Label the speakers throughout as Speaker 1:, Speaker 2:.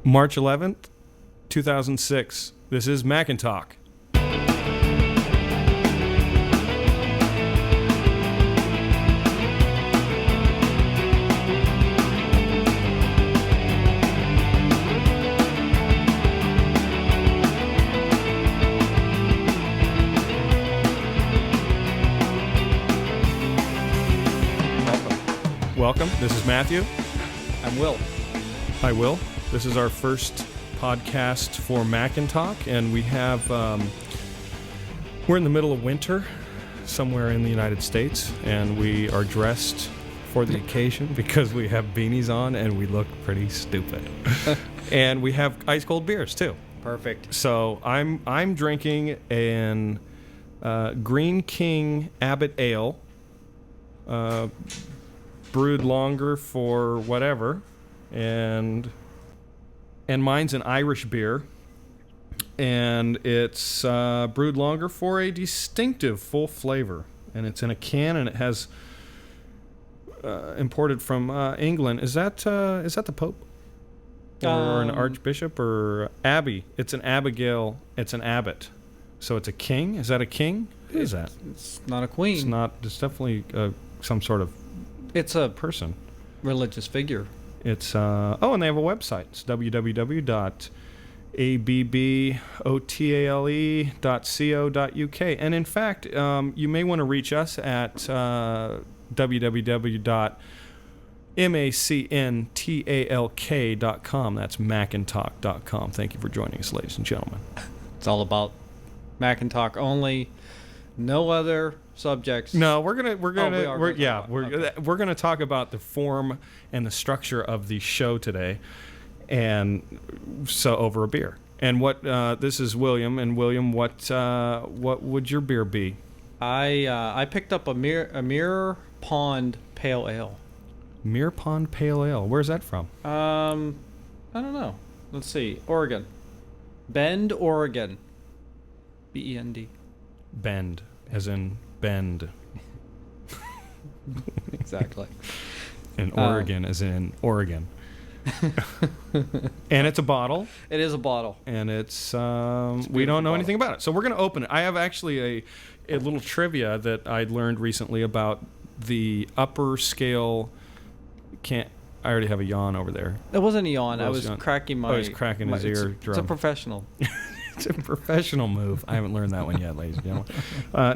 Speaker 1: March 11th, 2006. This is MacNTalk. Welcome. This is Matthew.
Speaker 2: I'm Will.
Speaker 1: Hi, Will. This is our first podcast for MacNTalk, and we have we're in the middle of winter somewhere in the United States, and we are dressed for the occasion because we have beanies on and we look pretty stupid. And we have ice cold beers too.
Speaker 2: Perfect.
Speaker 1: So I'm drinking an Green King Abbott Ale, brewed longer for whatever, and mine's an Irish beer, and it's brewed longer for a distinctive full flavor, and it's in a can, and it has imported from England. Is that the Pope or an Archbishop or Abbey? It's an Abigail. It's an Abbot. So it's a king. Is that a king? Who is that?
Speaker 2: It's not a queen.
Speaker 1: It's not. It's definitely some sort of.
Speaker 2: It's a
Speaker 1: person.
Speaker 2: Religious figure.
Speaker 1: It's and they have a website. It's www.abbotale.co.uk. And in fact, you may want to reach us at www.macntalk.com. That's MacNTalk.com. Thank you for joining us, ladies and gentlemen.
Speaker 2: It's all about MacNTalk only. No other subjects.
Speaker 1: No, we're gonna talk about the form and the structure of the show today, and so over a beer. And what this is William, and William, what would your beer be?
Speaker 2: I picked up a Mirror Pond Pale Ale.
Speaker 1: Mirror Pond Pale Ale. Where's that from?
Speaker 2: I don't know. Let's see. Oregon. Bend, Oregon. Bend.
Speaker 1: Bend, as in bend.
Speaker 2: Exactly.
Speaker 1: And Oregon, as in Oregon. And it's a bottle.
Speaker 2: It is a bottle.
Speaker 1: And it's we don't know anything about it. So we're going to open it. I have actually a little trivia that I learned recently about the upper scale. I already have a yawn over there.
Speaker 2: It wasn't a yawn. I was cracking my...
Speaker 1: Oh, he's cracking his eardrum.
Speaker 2: It's a professional.
Speaker 1: It's a professional move. I haven't learned that one yet, ladies and gentlemen.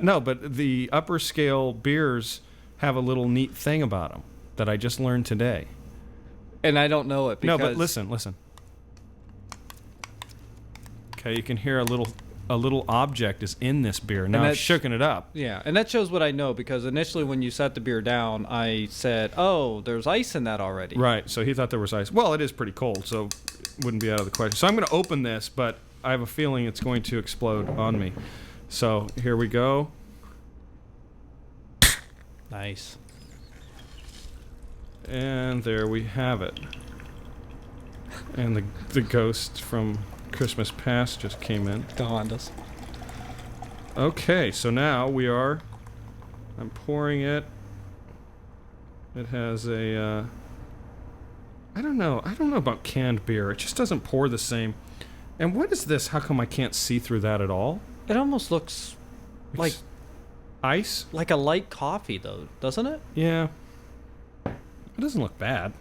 Speaker 1: No, but the upper scale beers have a little neat thing about them that I just learned today.
Speaker 2: And I don't know it because...
Speaker 1: No, but listen. Okay, you can hear a little object is in this beer. Now I've shooken it up.
Speaker 2: Yeah, and that shows what I know, because initially when you set the beer down, I said, oh, there's ice in that already.
Speaker 1: Right, so he thought there was ice. Well, it is pretty cold, so it wouldn't be out of the question. So I'm going to open this, but I have a feeling it's going to explode on me. So here we go.
Speaker 2: Nice.
Speaker 1: And there we have it. And the ghost from Christmas Past just came in.
Speaker 2: Behind us.
Speaker 1: Okay, so now I'm pouring it. It has a, I don't know about canned beer. It just doesn't pour the same. And what is this? How come I can't see through that at all?
Speaker 2: It almost looks like
Speaker 1: ice?
Speaker 2: Like a light coffee, though, doesn't it?
Speaker 1: Yeah. It doesn't look bad.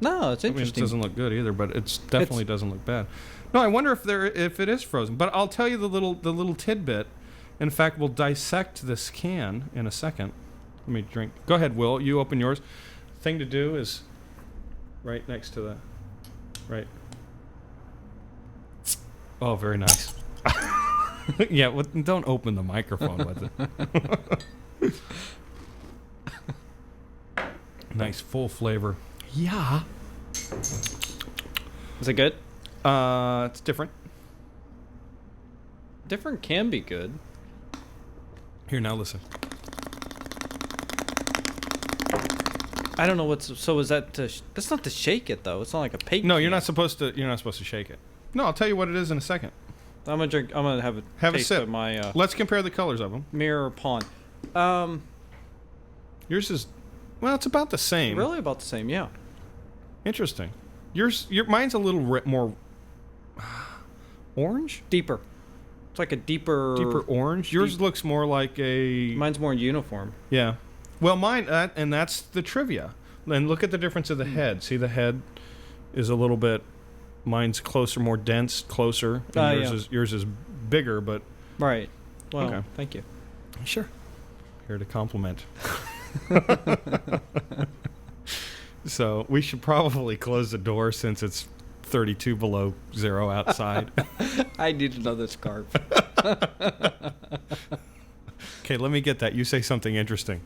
Speaker 2: No, it's interesting.
Speaker 1: It doesn't look good either, but it definitely doesn't look bad. No, I wonder if it is frozen. But I'll tell you the little tidbit. In fact, we'll dissect this can in a second. Let me drink. Go ahead, Will. You open yours. Thing to do is right next to the right. Oh, very nice. Yeah, don't open the microphone with it. Nice, full flavor. Yeah.
Speaker 2: Is it good?
Speaker 1: It's different.
Speaker 2: Different can be good.
Speaker 1: Here, now listen.
Speaker 2: I don't know what's... So is that to... That's not to shake it, though. It's not like a pig.
Speaker 1: No, you're not supposed to shake it. No, I'll tell you what it is in a second.
Speaker 2: I'm gonna have a taste
Speaker 1: a sip.
Speaker 2: of my...
Speaker 1: Let's compare the colors of them.
Speaker 2: Mirror Pond.
Speaker 1: Yours is... Well, it's about the same.
Speaker 2: Really about the same, yeah.
Speaker 1: Interesting. Mine's a little more Orange?
Speaker 2: Deeper. It's like a deeper
Speaker 1: orange. Yours looks more like a.
Speaker 2: Mine's more uniform.
Speaker 1: Yeah. Well, mine, and that's the trivia. And look at the difference of the head. See, the head is a little bit. Mine's closer, more dense, closer. And yours is bigger, but.
Speaker 2: Right. Well,
Speaker 1: okay.
Speaker 2: Thank you.
Speaker 1: Sure. Here to compliment. So we should probably close the door since it's 32 below zero outside.
Speaker 2: I need another scarf.
Speaker 1: Okay, let me get that. You say something interesting.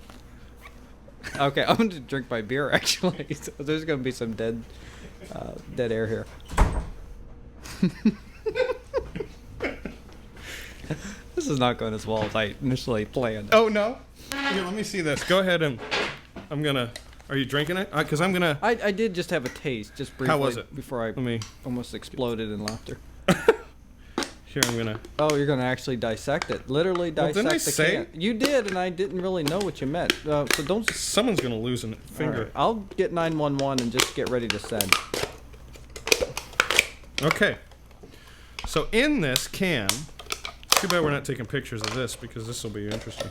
Speaker 2: Okay, I'm going to drink my beer, actually. So there's going to be some dead air here. This is not going as well as I initially planned.
Speaker 1: Oh, no? Here, let me see this. Go ahead and I'm going to... Are you drinking it? Because I'm going to...
Speaker 2: I did just have a taste, just briefly.
Speaker 1: How was it?
Speaker 2: Before I almost exploded in laughter.
Speaker 1: Here, I'm going to...
Speaker 2: Oh, you're going to actually dissect it. Literally dissect
Speaker 1: didn't I
Speaker 2: the
Speaker 1: say
Speaker 2: can. You did, and I didn't really know what you meant. So don't...
Speaker 1: Someone's going to lose a finger.
Speaker 2: Right. I'll get 911 and just get ready to send.
Speaker 1: Okay. So in this can... Too bad we're not taking pictures of this because this will be interesting.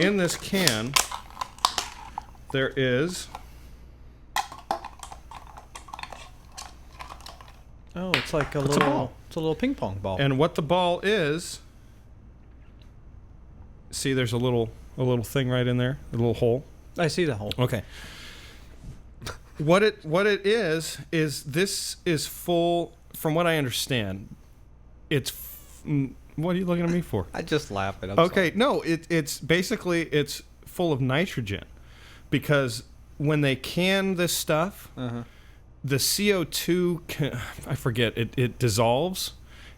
Speaker 1: In this can, there is...
Speaker 2: Oh, it's like
Speaker 1: It's a ball.
Speaker 2: It's a little ping pong ball.
Speaker 1: And what the ball is... See, there's a little thing right in there, a little hole.
Speaker 2: I see the hole.
Speaker 1: Okay. What it is this is full. From what I understand, it's. What are you looking at me for?
Speaker 2: I just laugh at it.
Speaker 1: Okay, no, it's basically it's full of nitrogen, because when they can this stuff, the CO2 I forget it dissolves,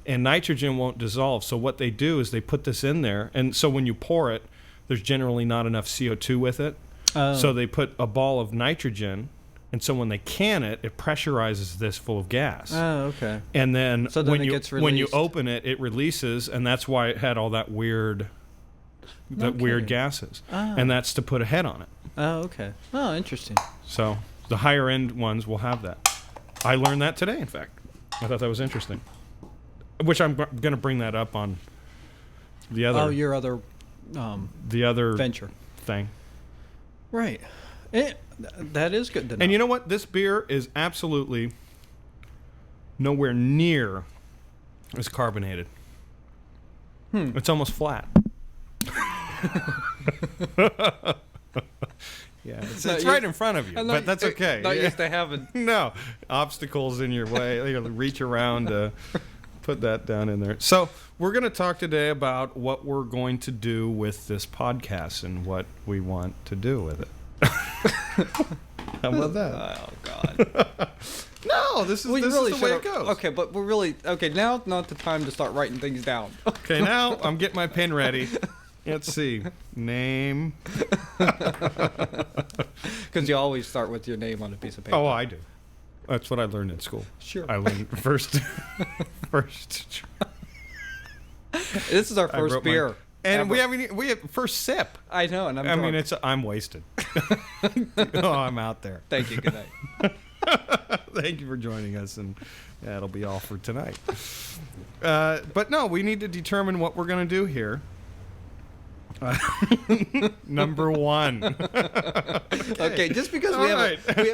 Speaker 1: and nitrogen won't dissolve. So what they do is they put this in there, and so when you pour it, there's generally not enough CO2 with it. So they put a ball of nitrogen, and so when they can it, it pressurizes this full of gas.
Speaker 2: Oh, okay.
Speaker 1: And then,
Speaker 2: so then
Speaker 1: when
Speaker 2: it
Speaker 1: you
Speaker 2: gets released.
Speaker 1: when you open it, it releases, and that's why it had all that weird gases. And that's to put a head on it.
Speaker 2: Oh, okay. Oh, interesting.
Speaker 1: So the higher end ones will have that. I learned that today, in fact. I thought that was interesting. Which I'm going to bring that up on the other.
Speaker 2: Oh, your other.
Speaker 1: The other
Speaker 2: venture
Speaker 1: thing.
Speaker 2: Right. That is good to know.
Speaker 1: And you know what? This beer is absolutely nowhere near as carbonated. It's almost flat. Yeah, it's right in front of you, but that's okay.
Speaker 2: Not used to having
Speaker 1: no obstacles in your way. You reach around to put that down in there. So we're going to talk today about what we're going to do with this podcast and what we want to do with it. How about that?
Speaker 2: Oh God.
Speaker 1: No, this is the way it goes.
Speaker 2: Okay, but we're really okay. Now, not the time to start writing things down.
Speaker 1: Okay, now I'm getting my pen ready. Let's see. Name.
Speaker 2: Because you always start with your name on a piece of paper.
Speaker 1: Oh, I do. That's what I learned in school.
Speaker 2: Sure.
Speaker 1: I learned first.
Speaker 2: This is our first beer.
Speaker 1: And we have first sip.
Speaker 2: I know, and
Speaker 1: I'm wasted. Oh, I'm out there.
Speaker 2: Thank you. Good night.
Speaker 1: Thank you for joining us, and that'll be all for tonight. But no, we need to determine what we're going to do here. Number one.
Speaker 2: Okay, just because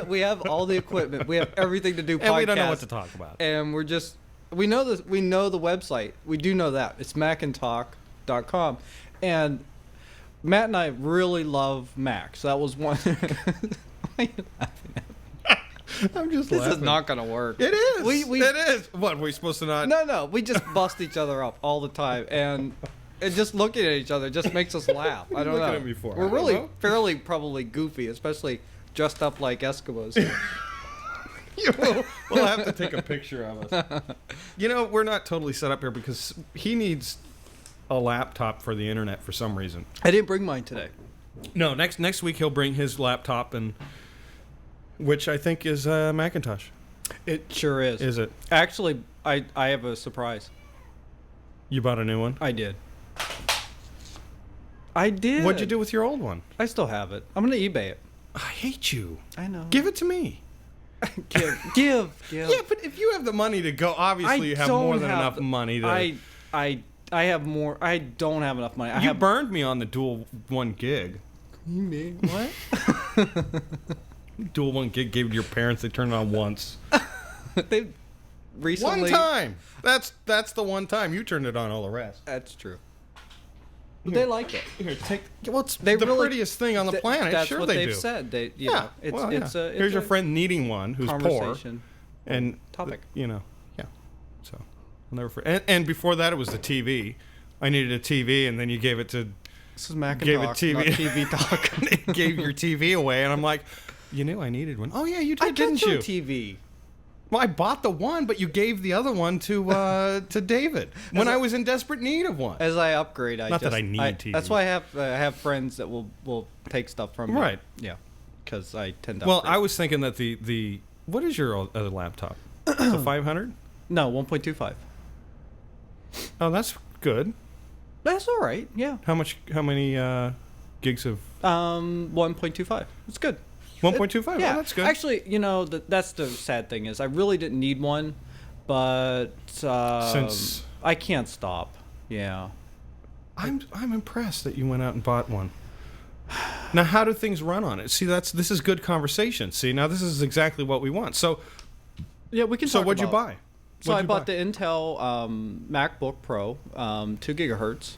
Speaker 2: we have all the equipment, we have everything to do podcasts,
Speaker 1: and we don't know what to talk about,
Speaker 2: and we know this. We know the website. We do know that it's MacNTalk.com, and Matt and I really love Mac. So that was one. Why are you laughing at me?
Speaker 1: I'm just
Speaker 2: this
Speaker 1: laughing.
Speaker 2: Is not going to work.
Speaker 1: It is. It is. What, we're supposed to not?
Speaker 2: No. We just bust each other up all the time, and just looking at each other just makes us laugh. I don't know.
Speaker 1: Looking at me for?
Speaker 2: We're really fairly probably goofy, especially dressed up like Eskimos.
Speaker 1: We'll have to take a picture of us. You know, we're not totally set up here because he needs a laptop for the internet for some reason.
Speaker 2: I didn't bring mine today.
Speaker 1: No, next week he'll bring his laptop, and which I think is Macintosh.
Speaker 2: It sure is.
Speaker 1: Is it?
Speaker 2: Actually, I have a surprise.
Speaker 1: You bought a new one?
Speaker 2: I did. What'd
Speaker 1: you do with your old one?
Speaker 2: I still have it. I'm going to eBay it.
Speaker 1: I hate you.
Speaker 2: I know.
Speaker 1: Give it to me.
Speaker 2: Give.
Speaker 1: Yeah, but if you have the money to go, obviously you have more than enough money to.
Speaker 2: I have more. I don't have enough money.
Speaker 1: You burned me on the dual 1 gig.
Speaker 2: What?
Speaker 1: Dual 1 gig gave it to your parents. They turned it on once.
Speaker 2: They recently.
Speaker 1: One time. That's the one time you turned it on. All the rest.
Speaker 2: That's true. But they like it.
Speaker 1: Here, take. Well, it's
Speaker 2: They
Speaker 1: the
Speaker 2: really-
Speaker 1: prettiest thing on the planet.
Speaker 2: That's
Speaker 1: Sure
Speaker 2: what
Speaker 1: they
Speaker 2: they've
Speaker 1: do.
Speaker 2: said. They, you
Speaker 1: Yeah.
Speaker 2: know, it's
Speaker 1: Well,
Speaker 2: it's
Speaker 1: yeah.
Speaker 2: a. It's
Speaker 1: Here's
Speaker 2: a
Speaker 1: your friend needing one who's poor.
Speaker 2: conversation
Speaker 1: And
Speaker 2: topic.
Speaker 1: Yeah. So I'll never forget. And before that, it was the TV. I needed a TV, and then you gave it to.
Speaker 2: This is MacNTalk,
Speaker 1: Gave it TV.
Speaker 2: not TV talk.
Speaker 1: They gave your TV away, and I'm like, you knew I needed one. Oh yeah, you did,
Speaker 2: I
Speaker 1: didn't
Speaker 2: got you
Speaker 1: you?
Speaker 2: a TV.
Speaker 1: Well, I bought the one, but you gave the other one to David when I was in desperate need of one.
Speaker 2: As I upgrade,
Speaker 1: Not that I need TV.
Speaker 2: That's why I have friends that will take stuff from me.
Speaker 1: Right.
Speaker 2: Yeah. Because I tend to.
Speaker 1: Well,
Speaker 2: upgrade.
Speaker 1: I was thinking that the what is your other laptop? It's a 500.
Speaker 2: No, 1.25.
Speaker 1: Oh, that's good.
Speaker 2: That's all right. Yeah.
Speaker 1: How many gigs of
Speaker 2: 1.25. It's good.
Speaker 1: 1.25?
Speaker 2: Yeah,
Speaker 1: Oh, that's good.
Speaker 2: Actually, that's the sad thing is I really didn't need one, but
Speaker 1: Since
Speaker 2: I can't stop. Yeah.
Speaker 1: I'm impressed that you went out and bought one. Now, how do things run on it? See, this is good conversation. See, now this is exactly what we want. So,
Speaker 2: Yeah, we can.
Speaker 1: so
Speaker 2: talk
Speaker 1: what'd you
Speaker 2: about-
Speaker 1: buy?
Speaker 2: So
Speaker 1: What'd
Speaker 2: I
Speaker 1: you
Speaker 2: bought
Speaker 1: buy?
Speaker 2: the Intel MacBook Pro, 2 gigahertz.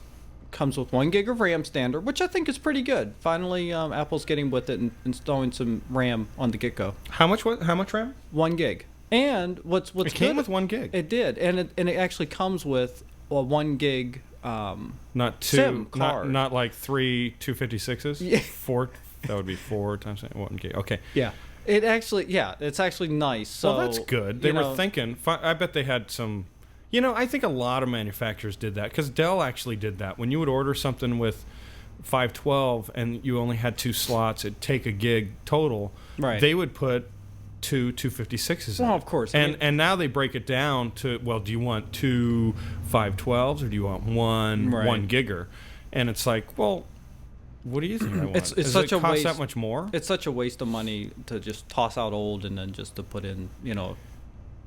Speaker 2: Comes with 1 gig of RAM standard, which I think is pretty good. Finally, Apple's getting with it and installing some RAM on the get-go.
Speaker 1: How much RAM?
Speaker 2: 1 gig. And what's
Speaker 1: It came
Speaker 2: good-
Speaker 1: with 1 gig.
Speaker 2: It did, and it actually comes with a 1 gig.
Speaker 1: Not two.
Speaker 2: SIM card.
Speaker 1: Not like 3 256s.
Speaker 2: Yeah.
Speaker 1: 4. That would be 4 times 1 gig. Okay.
Speaker 2: Yeah. It's actually nice. So
Speaker 1: Well, that's good. They
Speaker 2: you
Speaker 1: were
Speaker 2: know,
Speaker 1: thinking. I bet they had some. I think a lot of manufacturers did that because Dell actually did that. When you would order something with 512 and you only had 2 slots, it'd take a gig total.
Speaker 2: Right.
Speaker 1: They would put 2 256s in.
Speaker 2: Well, of course.
Speaker 1: And now they break it down to, well, do you want 2 512s or do you want one
Speaker 2: Right.
Speaker 1: 1 gigger? And it's like, well, what do you think I want?
Speaker 2: It's
Speaker 1: Does
Speaker 2: such
Speaker 1: it
Speaker 2: a
Speaker 1: cost
Speaker 2: waste.
Speaker 1: that much more?
Speaker 2: It's such a waste of money to just toss out old and then just to put in,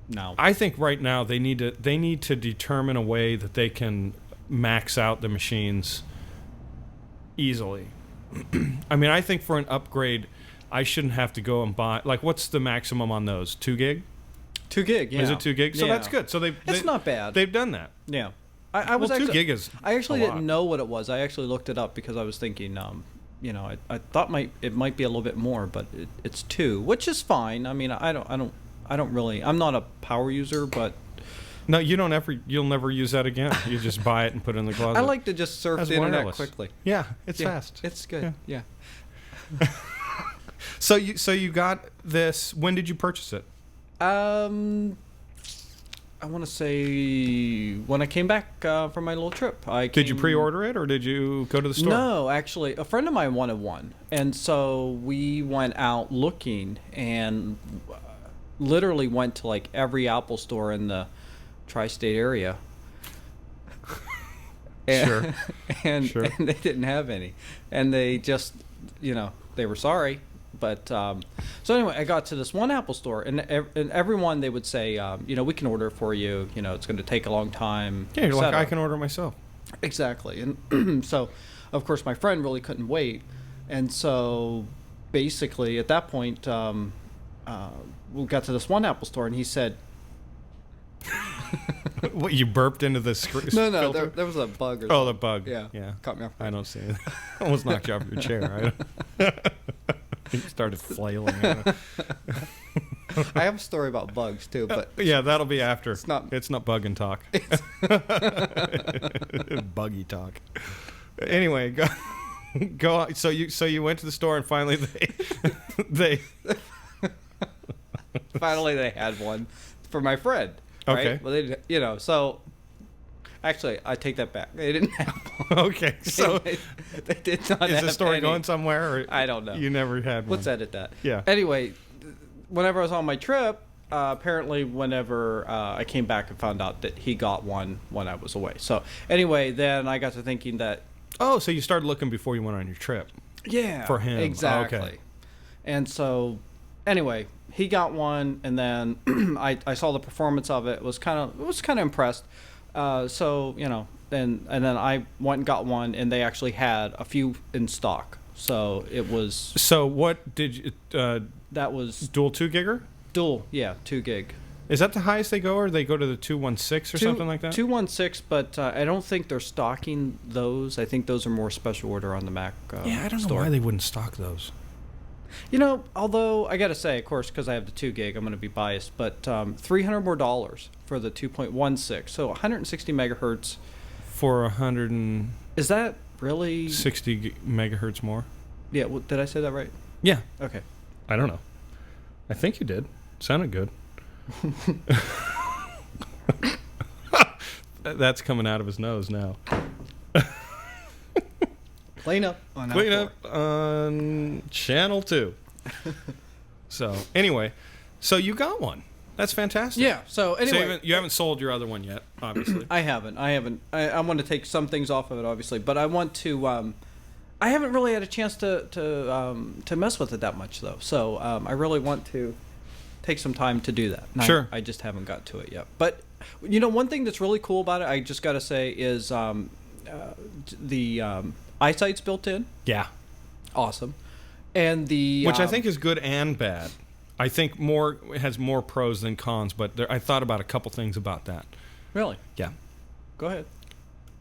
Speaker 2: now.
Speaker 1: I think right now they need to determine a way that they can max out the machines easily. I mean, I think for an upgrade, I shouldn't have to go and buy. Like, what's the maximum on those? 2 gig?
Speaker 2: 2 gig, yeah.
Speaker 1: Is it 2 gig? So
Speaker 2: Yeah.
Speaker 1: that's good. So
Speaker 2: It's not bad.
Speaker 1: They've done that.
Speaker 2: Yeah. I was
Speaker 1: well, 2
Speaker 2: actually,
Speaker 1: gig is.
Speaker 2: I actually
Speaker 1: a lot.
Speaker 2: didn't know what it was. I actually looked it up because I was thinking, I thought it might be a little bit more, but it's 2, which is fine. I mean, I don't really. I'm not a power user, but
Speaker 1: No, you'll never use that again. You just buy it and put it in the closet.
Speaker 2: I like to just surf
Speaker 1: That's
Speaker 2: the internet
Speaker 1: wireless.
Speaker 2: quickly.
Speaker 1: Yeah, it's
Speaker 2: Yeah,
Speaker 1: fast.
Speaker 2: It's good. Yeah.
Speaker 1: So you got this. When did you purchase it?
Speaker 2: I want to say when I came back from my little trip.
Speaker 1: Did you pre-order it or did you go to the store?
Speaker 2: No, actually, a friend of mine wanted one, and so we went out looking and literally went to like every Apple store in the tri-state area.
Speaker 1: Sure.
Speaker 2: and
Speaker 1: Sure.
Speaker 2: they didn't have any, and they just, they were sorry. But so anyway, I got to this one Apple store, and everyone they would say, we can order it for you. It's going to take a long time.
Speaker 1: Yeah, you're like,
Speaker 2: etc.
Speaker 1: I can order it myself.
Speaker 2: Exactly, and so, of course, my friend really couldn't wait, and so basically at that point, we got to this one Apple store, and he said,
Speaker 1: What, you burped into the screen?
Speaker 2: "No, there was a bug." Or
Speaker 1: Oh, the bug.
Speaker 2: Yeah.
Speaker 1: Yeah.
Speaker 2: Caught me off guard.
Speaker 1: I don't see it. Almost knocked you off your chair. You started flailing.
Speaker 2: I have a story about bugs too, but
Speaker 1: Yeah, that'll be after.
Speaker 2: It's not-
Speaker 1: It's not bug and talk. Buggy talk. Anyway, go on. So you went to the store and finally they
Speaker 2: finally they had one for my friend. Right?
Speaker 1: Okay.
Speaker 2: Well, they, so actually, I take that back. They didn't have one.
Speaker 1: Okay. So
Speaker 2: they did not
Speaker 1: is
Speaker 2: have
Speaker 1: the story
Speaker 2: any.
Speaker 1: going somewhere? Or
Speaker 2: I don't know.
Speaker 1: You never had one.
Speaker 2: Let's edit that.
Speaker 1: Yeah.
Speaker 2: Anyway, whenever I was on my trip, apparently whenever I came back and found out that he got one when I was away. So anyway, then I got to thinking that.
Speaker 1: Oh, so you started looking before you went on your trip.
Speaker 2: Yeah.
Speaker 1: For him.
Speaker 2: Exactly.
Speaker 1: Okay.
Speaker 2: And so, anyway, he got one, and then I saw the performance of it. Was kind of impressed. So and then I went and got one, and they actually had a few in stock. So it was.
Speaker 1: So what did you?
Speaker 2: That was
Speaker 1: Dual 2-gigger?
Speaker 2: dual, yeah, 2 gig.
Speaker 1: Is that the highest they go, or they go to the 216 or something like that?
Speaker 2: 216, but I don't think they're stocking those. I think those are more special order on the Mac.
Speaker 1: Yeah, I don't know
Speaker 2: store.
Speaker 1: why they wouldn't stock those.
Speaker 2: Although I got to say, of course, because I have the 2 gig, I'm going to be biased, but $300 more for the 2.16, so 160 megahertz.
Speaker 1: For 160
Speaker 2: Is that really
Speaker 1: megahertz more?
Speaker 2: Yeah, well, did I say that right?
Speaker 1: Yeah.
Speaker 2: Okay.
Speaker 1: I don't know. I think you did. Sounded good. That's coming out of his nose now.
Speaker 2: Clean up on
Speaker 1: Clean up on channel 2. So anyway, so you got one. That's fantastic.
Speaker 2: Yeah. So anyway,
Speaker 1: so you haven't sold your other one yet, obviously.
Speaker 2: I haven't. I want to take some things off of it, obviously, but I want to. I haven't really had a chance to mess with it that much, though. So I really want to take some time to do that. And
Speaker 1: sure.
Speaker 2: I just haven't got to it yet. But one thing that's really cool about it, I just got to say, is the eyesight's built in.
Speaker 1: Yeah.
Speaker 2: Awesome. And
Speaker 1: which I think is good and bad. I think it has more pros than cons, but I thought about a couple things about that.
Speaker 2: Really?
Speaker 1: Yeah.
Speaker 2: Go ahead.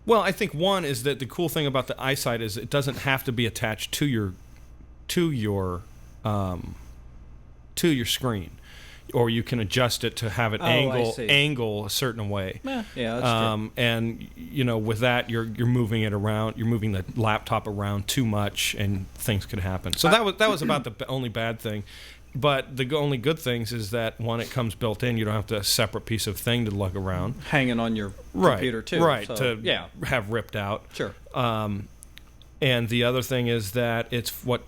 Speaker 1: Well, I think one is that the cool thing about the eyesight is it doesn't have to be attached to your screen, or you can adjust it to have it angle a certain way.
Speaker 2: Yeah, that's true.
Speaker 1: And with that, you're moving it around. You're moving the laptop around too much, and things could happen. So that was about the only bad thing. But the only good things is that when it comes built in, you don't have to a separate piece of thing to lug around.
Speaker 2: Hanging on your computer, too.
Speaker 1: Right,
Speaker 2: so,
Speaker 1: have ripped out.
Speaker 2: Sure.
Speaker 1: And the other thing is that it's, 4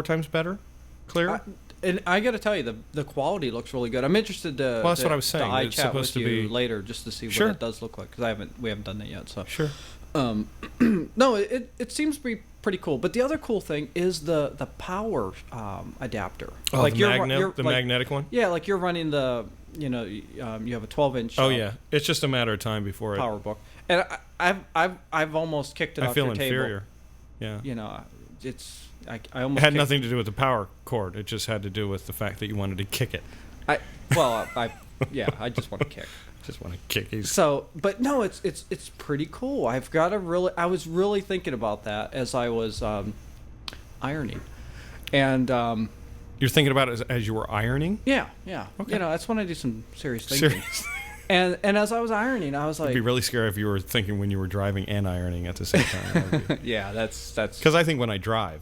Speaker 1: times better? Clearer?
Speaker 2: And I got to tell you, the quality looks really good. I'm interested to.
Speaker 1: Well, that's what I was saying.
Speaker 2: I
Speaker 1: it's
Speaker 2: chat
Speaker 1: supposed
Speaker 2: with
Speaker 1: to
Speaker 2: you
Speaker 1: be
Speaker 2: later just to see
Speaker 1: Sure.
Speaker 2: what it does look like, because we haven't done that yet. So
Speaker 1: Sure.
Speaker 2: No, it seems to be pretty cool. But the other cool thing is the power adapter.
Speaker 1: Oh,
Speaker 2: like
Speaker 1: the magnetic one.
Speaker 2: Yeah, like you're running the you have a 12-inch.
Speaker 1: Oh yeah, it's just a matter of time before
Speaker 2: PowerBook, and I've almost kicked it off your table.
Speaker 1: I feel inferior. Yeah.
Speaker 2: It's I almost.
Speaker 1: It had nothing to do with the power cord. It just had to do with the fact that you wanted to kick it.
Speaker 2: I just want to kick.
Speaker 1: Just want to kick these.
Speaker 2: So, but no, it's pretty cool. I was really thinking about that as I was ironing, and
Speaker 1: you're thinking about it as you were ironing.
Speaker 2: Yeah.
Speaker 1: Okay.
Speaker 2: That's when I do some serious thinking. And as I was ironing, I was like,
Speaker 1: it'd be really scary if you were thinking when you were driving and ironing at the same time.
Speaker 2: Yeah, that's
Speaker 1: because I think when I drive.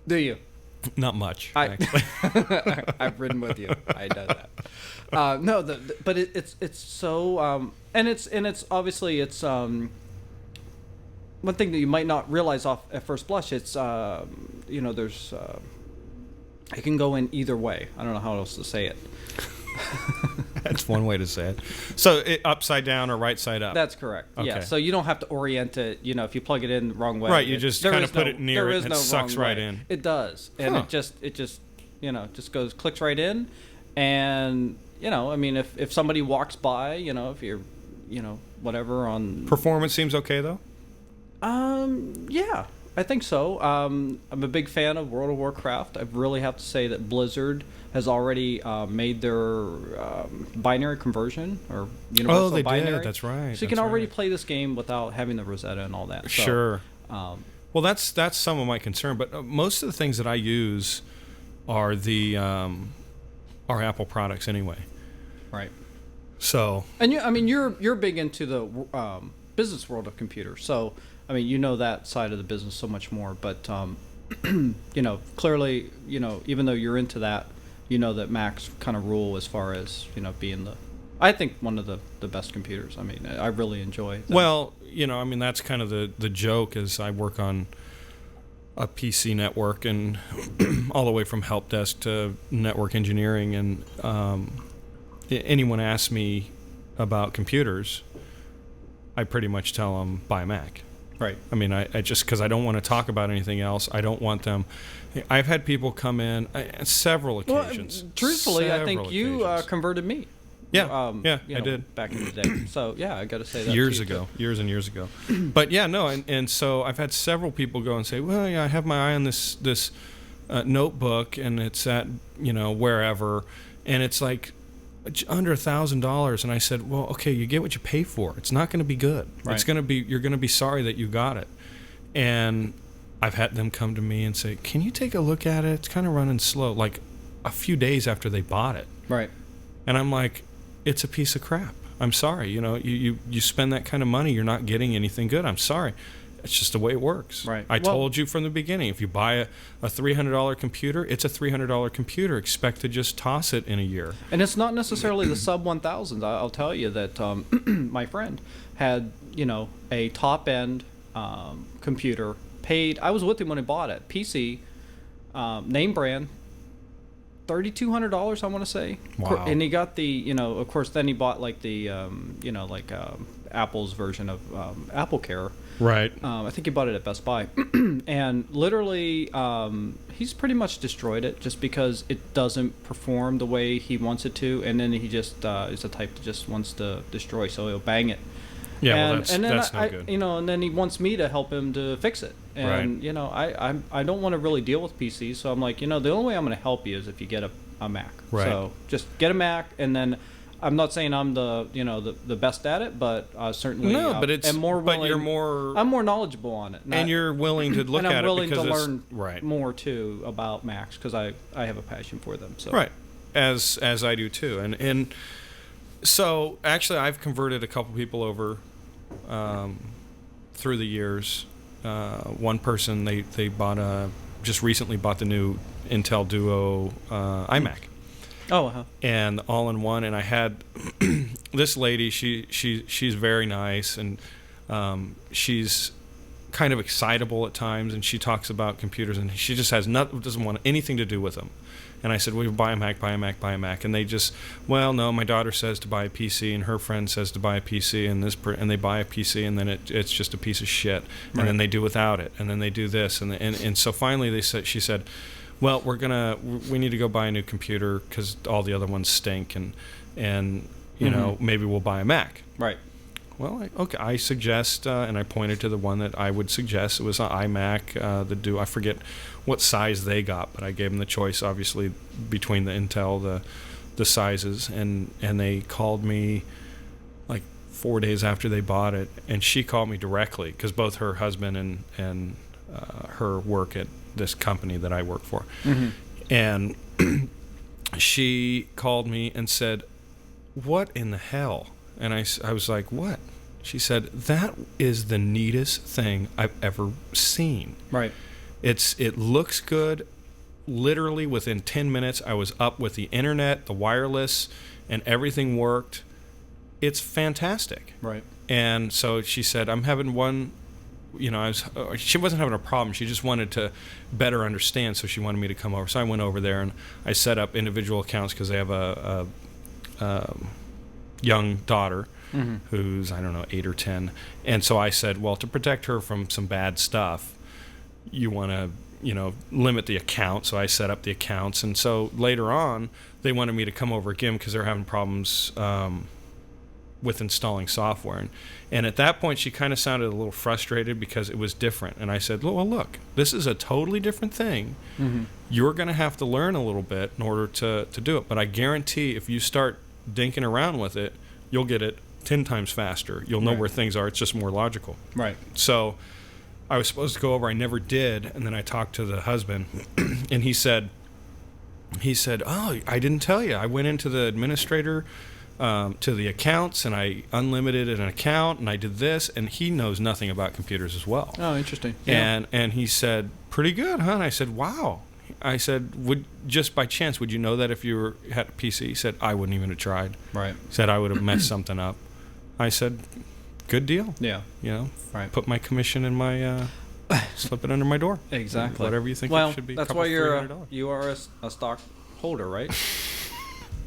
Speaker 2: Do you?
Speaker 1: Not much. Actually.
Speaker 2: I've ridden with you. I know that. No, but it's so and it's obviously it's one thing that you might not realize off at first blush. It's there's it can go in either way. I don't know how else to say it.
Speaker 1: That's one way to say it. So upside down or right side up.
Speaker 2: That's correct.
Speaker 1: Okay.
Speaker 2: Yeah. So you don't have to orient it. If you plug it in the wrong way.
Speaker 1: Right. You just kind of put it near it and it sucks right in.
Speaker 2: It does, and it just goes clicks right in, and if somebody walks by, if you're whatever on
Speaker 1: performance seems okay though.
Speaker 2: Yeah, I think so. I'm a big fan of World of Warcraft. I really have to say that Blizzard has already made their binary conversion or universal
Speaker 1: they
Speaker 2: binary.
Speaker 1: did. That's right.
Speaker 2: So you can already play this game without having the Rosetta and all that. So,
Speaker 1: sure. Well, that's some of my concern, but most of the things that I use are are Apple products anyway.
Speaker 2: Right.
Speaker 1: So. And
Speaker 2: you're big into the business world of computers. So that side of the business so much more. But clearly, even though you're into that, that Macs kind of rule as far as being I think one of the best computers. I really enjoy them.
Speaker 1: Well, that's kind of the joke is I work on a PC network and all the way from help desk to network engineering, and anyone asks me about computers, I pretty much tell them buy a Mac.
Speaker 2: Right.
Speaker 1: I mean, I just because I don't want to talk about anything else. I don't want them. I've had people come in several occasions.
Speaker 2: Well, truthfully, I think you converted me.
Speaker 1: Yeah, I did
Speaker 2: back in the day. So yeah, I got to say that
Speaker 1: years and years ago. But yeah, no, and so I've had several people go and say, well, yeah, I have my eye on this notebook, and it's at wherever, and it's like under $1,000, and I said, well, okay, you get what you pay for. It's not going to be good.
Speaker 2: Right.
Speaker 1: It's going to be, you're going to be sorry that you got it. And I've had them come to me and say, can you take a look at it? It's kind of running slow, like a few days after they bought it.
Speaker 2: Right.
Speaker 1: And I'm like, it's a piece of crap. I'm sorry. You spend that kind of money, you're not getting anything good. I'm sorry. It's just the way it works.
Speaker 2: Right.
Speaker 1: I told you from the beginning, if you buy a $300 computer, it's a $300 computer. Expect to just toss it in a year.
Speaker 2: And it's not necessarily the sub 1000s. I'll tell you that my friend had, a top-end computer, paid, I was with him when he bought it, PC, name brand, $3,200, I want to say.
Speaker 1: Wow.
Speaker 2: And he got the, of course, then he bought like the, Apple's version of Apple Care.
Speaker 1: Right.
Speaker 2: I think he bought it at Best Buy. And literally, he's pretty much destroyed it just because it doesn't perform the way he wants it to. And then he just is the type that just wants to destroy, so he'll bang it.
Speaker 1: Yeah,
Speaker 2: and,
Speaker 1: well, that's no good.
Speaker 2: And then he wants me to help him to fix it. And,
Speaker 1: right.
Speaker 2: I don't want to really deal with PCs, so I'm like, the only way I'm going to help you is if you get a Mac.
Speaker 1: Right.
Speaker 2: So just get a Mac, and then I'm not saying I'm the the best at it, but certainly
Speaker 1: but it's
Speaker 2: am more willing,
Speaker 1: but you're more
Speaker 2: I'm more knowledgeable on it,
Speaker 1: and you're willing to look
Speaker 2: and I'm
Speaker 1: at
Speaker 2: willing
Speaker 1: it
Speaker 2: to
Speaker 1: because
Speaker 2: learn more too about Macs because I have a passion for them. So
Speaker 1: right, as I do too, and so actually I've converted a couple people over through the years. One person they bought just recently bought the new Intel Duo iMac.
Speaker 2: Oh, uh-huh.
Speaker 1: And all-in-one, and I had this lady. She's very nice, and she's kind of excitable at times, and she talks about computers, and she just doesn't want anything to do with them. And I said, well, buy a Mac, buy a Mac, buy a Mac. And they just, well, no, my daughter says to buy a PC, and her friend says to buy a PC, and they buy a PC, and then it's just a piece of shit. And
Speaker 2: Right.
Speaker 1: then they do without it, and then they do this, and so finally she said, well, we need to go buy a new computer because all the other ones stink, and maybe we'll buy a Mac.
Speaker 2: Right.
Speaker 1: Well, I suggest, and I pointed to the one that I would suggest. It was an iMac, the Duo. I forget what size they got, but I gave them the choice, obviously, between the Intel, the sizes, and they called me like 4 days after they bought it, and she called me directly because both her husband and her work at this company that I work for.
Speaker 2: Mm-hmm.
Speaker 1: And she called me and said, what in the hell? And I was like, what? She said, that is the neatest thing I've ever seen.
Speaker 2: Right.
Speaker 1: It looks good. Literally within 10 minutes, I was up with the internet, the wireless, and everything worked. It's fantastic.
Speaker 2: Right.
Speaker 1: And so she said, I'm having one... she wasn't having a problem. She just wanted to better understand, so she wanted me to come over. So I went over there, and I set up individual accounts because they have a young daughter
Speaker 2: mm-hmm.
Speaker 1: who's, 8 or 10. And so I said, well, to protect her from some bad stuff, you want to, limit the account. So I set up the accounts. And so later on, they wanted me to come over again because they're having problems with installing software. And at that point, she kind of sounded a little frustrated because it was different. And I said, well, look, this is a totally different thing.
Speaker 2: Mm-hmm.
Speaker 1: You're going to have to learn a little bit in order to do it. But I guarantee if you start dinking around with it, you'll get it 10 times faster. You'll know
Speaker 2: Right.
Speaker 1: where things are. It's just more logical.
Speaker 2: Right.
Speaker 1: So I was supposed to go over. I never did. And then I talked to the husband, and he said, oh, I didn't tell you. I went into the administrator to the accounts, and I unlimited an account, and I did this, and he knows nothing about computers as well.
Speaker 2: Oh, interesting. Yeah.
Speaker 1: And he said, pretty good, huh? And I said, wow. I said, just by chance, would you know that if you had a PC? He said, I wouldn't even have tried.
Speaker 2: Right.
Speaker 1: He said, I would have messed something up. I said, good deal.
Speaker 2: Yeah. Right.
Speaker 1: Put my commission in my, slip it under my door.
Speaker 2: Exactly.
Speaker 1: Whatever you think it should be.
Speaker 2: That's why you are a stock holder, right?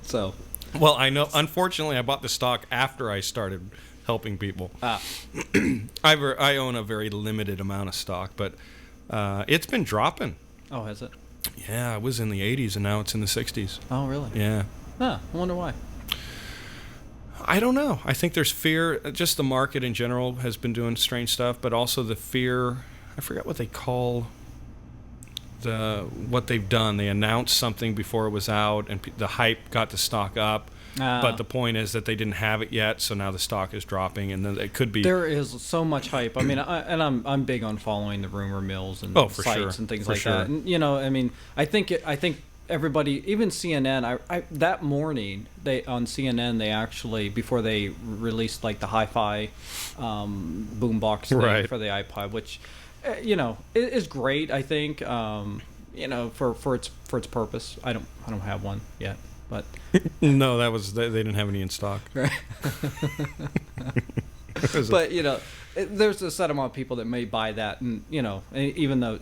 Speaker 2: So.
Speaker 1: Well, I know. Unfortunately, I bought the stock after I started helping people.
Speaker 2: Ah.
Speaker 1: I own a very limited amount of stock, but it's been dropping.
Speaker 2: Oh, has it?
Speaker 1: Yeah, it was in the 80s, and now it's in the 60s.
Speaker 2: Oh, really?
Speaker 1: Yeah.
Speaker 2: Huh. I wonder why.
Speaker 1: I don't know. I think there's fear. Just the market in general has been doing strange stuff, but also the fear. I forgot what they call what they've done. They announced something before it was out, and the hype got the stock up. But the point is that they didn't have it yet, so now the stock is dropping, and then it could be.
Speaker 2: There is so much hype. I mean, I'm big on following the rumor mills and
Speaker 1: for
Speaker 2: sites
Speaker 1: sure.
Speaker 2: and things
Speaker 1: For
Speaker 2: like
Speaker 1: sure.
Speaker 2: that. And I mean, I think everybody, even CNN, I that morning on CNN they actually, before they released like the hi-fi boombox thing
Speaker 1: Right.
Speaker 2: for the iPod, which is great. I think for its purpose. I don't have one yet, but
Speaker 1: No, they didn't have any in stock.
Speaker 2: right. But there's a set amount of people that may buy that, and even though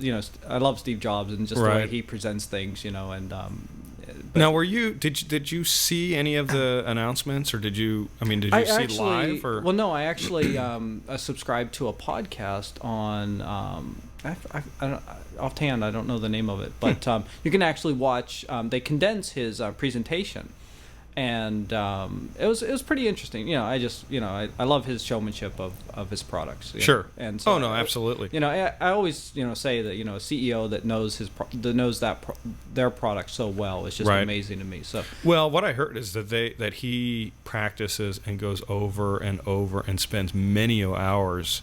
Speaker 2: I love Steve Jobs and just the way
Speaker 1: Right.
Speaker 2: he presents things, and
Speaker 1: Now, did you see any of the announcements, or did you see
Speaker 2: actually,
Speaker 1: live? Or?
Speaker 2: Well, no, I actually subscribed to a podcast on I don't, offhand I don't know the name of it, but you can actually watch. They condense his presentation. And it was pretty interesting. I love his showmanship of his products.
Speaker 1: Sure.
Speaker 2: And so,
Speaker 1: absolutely.
Speaker 2: I always say that a CEO that knows their product so well is just
Speaker 1: Right.
Speaker 2: amazing to me. So
Speaker 1: Well, what I heard is that he practices and goes over and over and spends many hours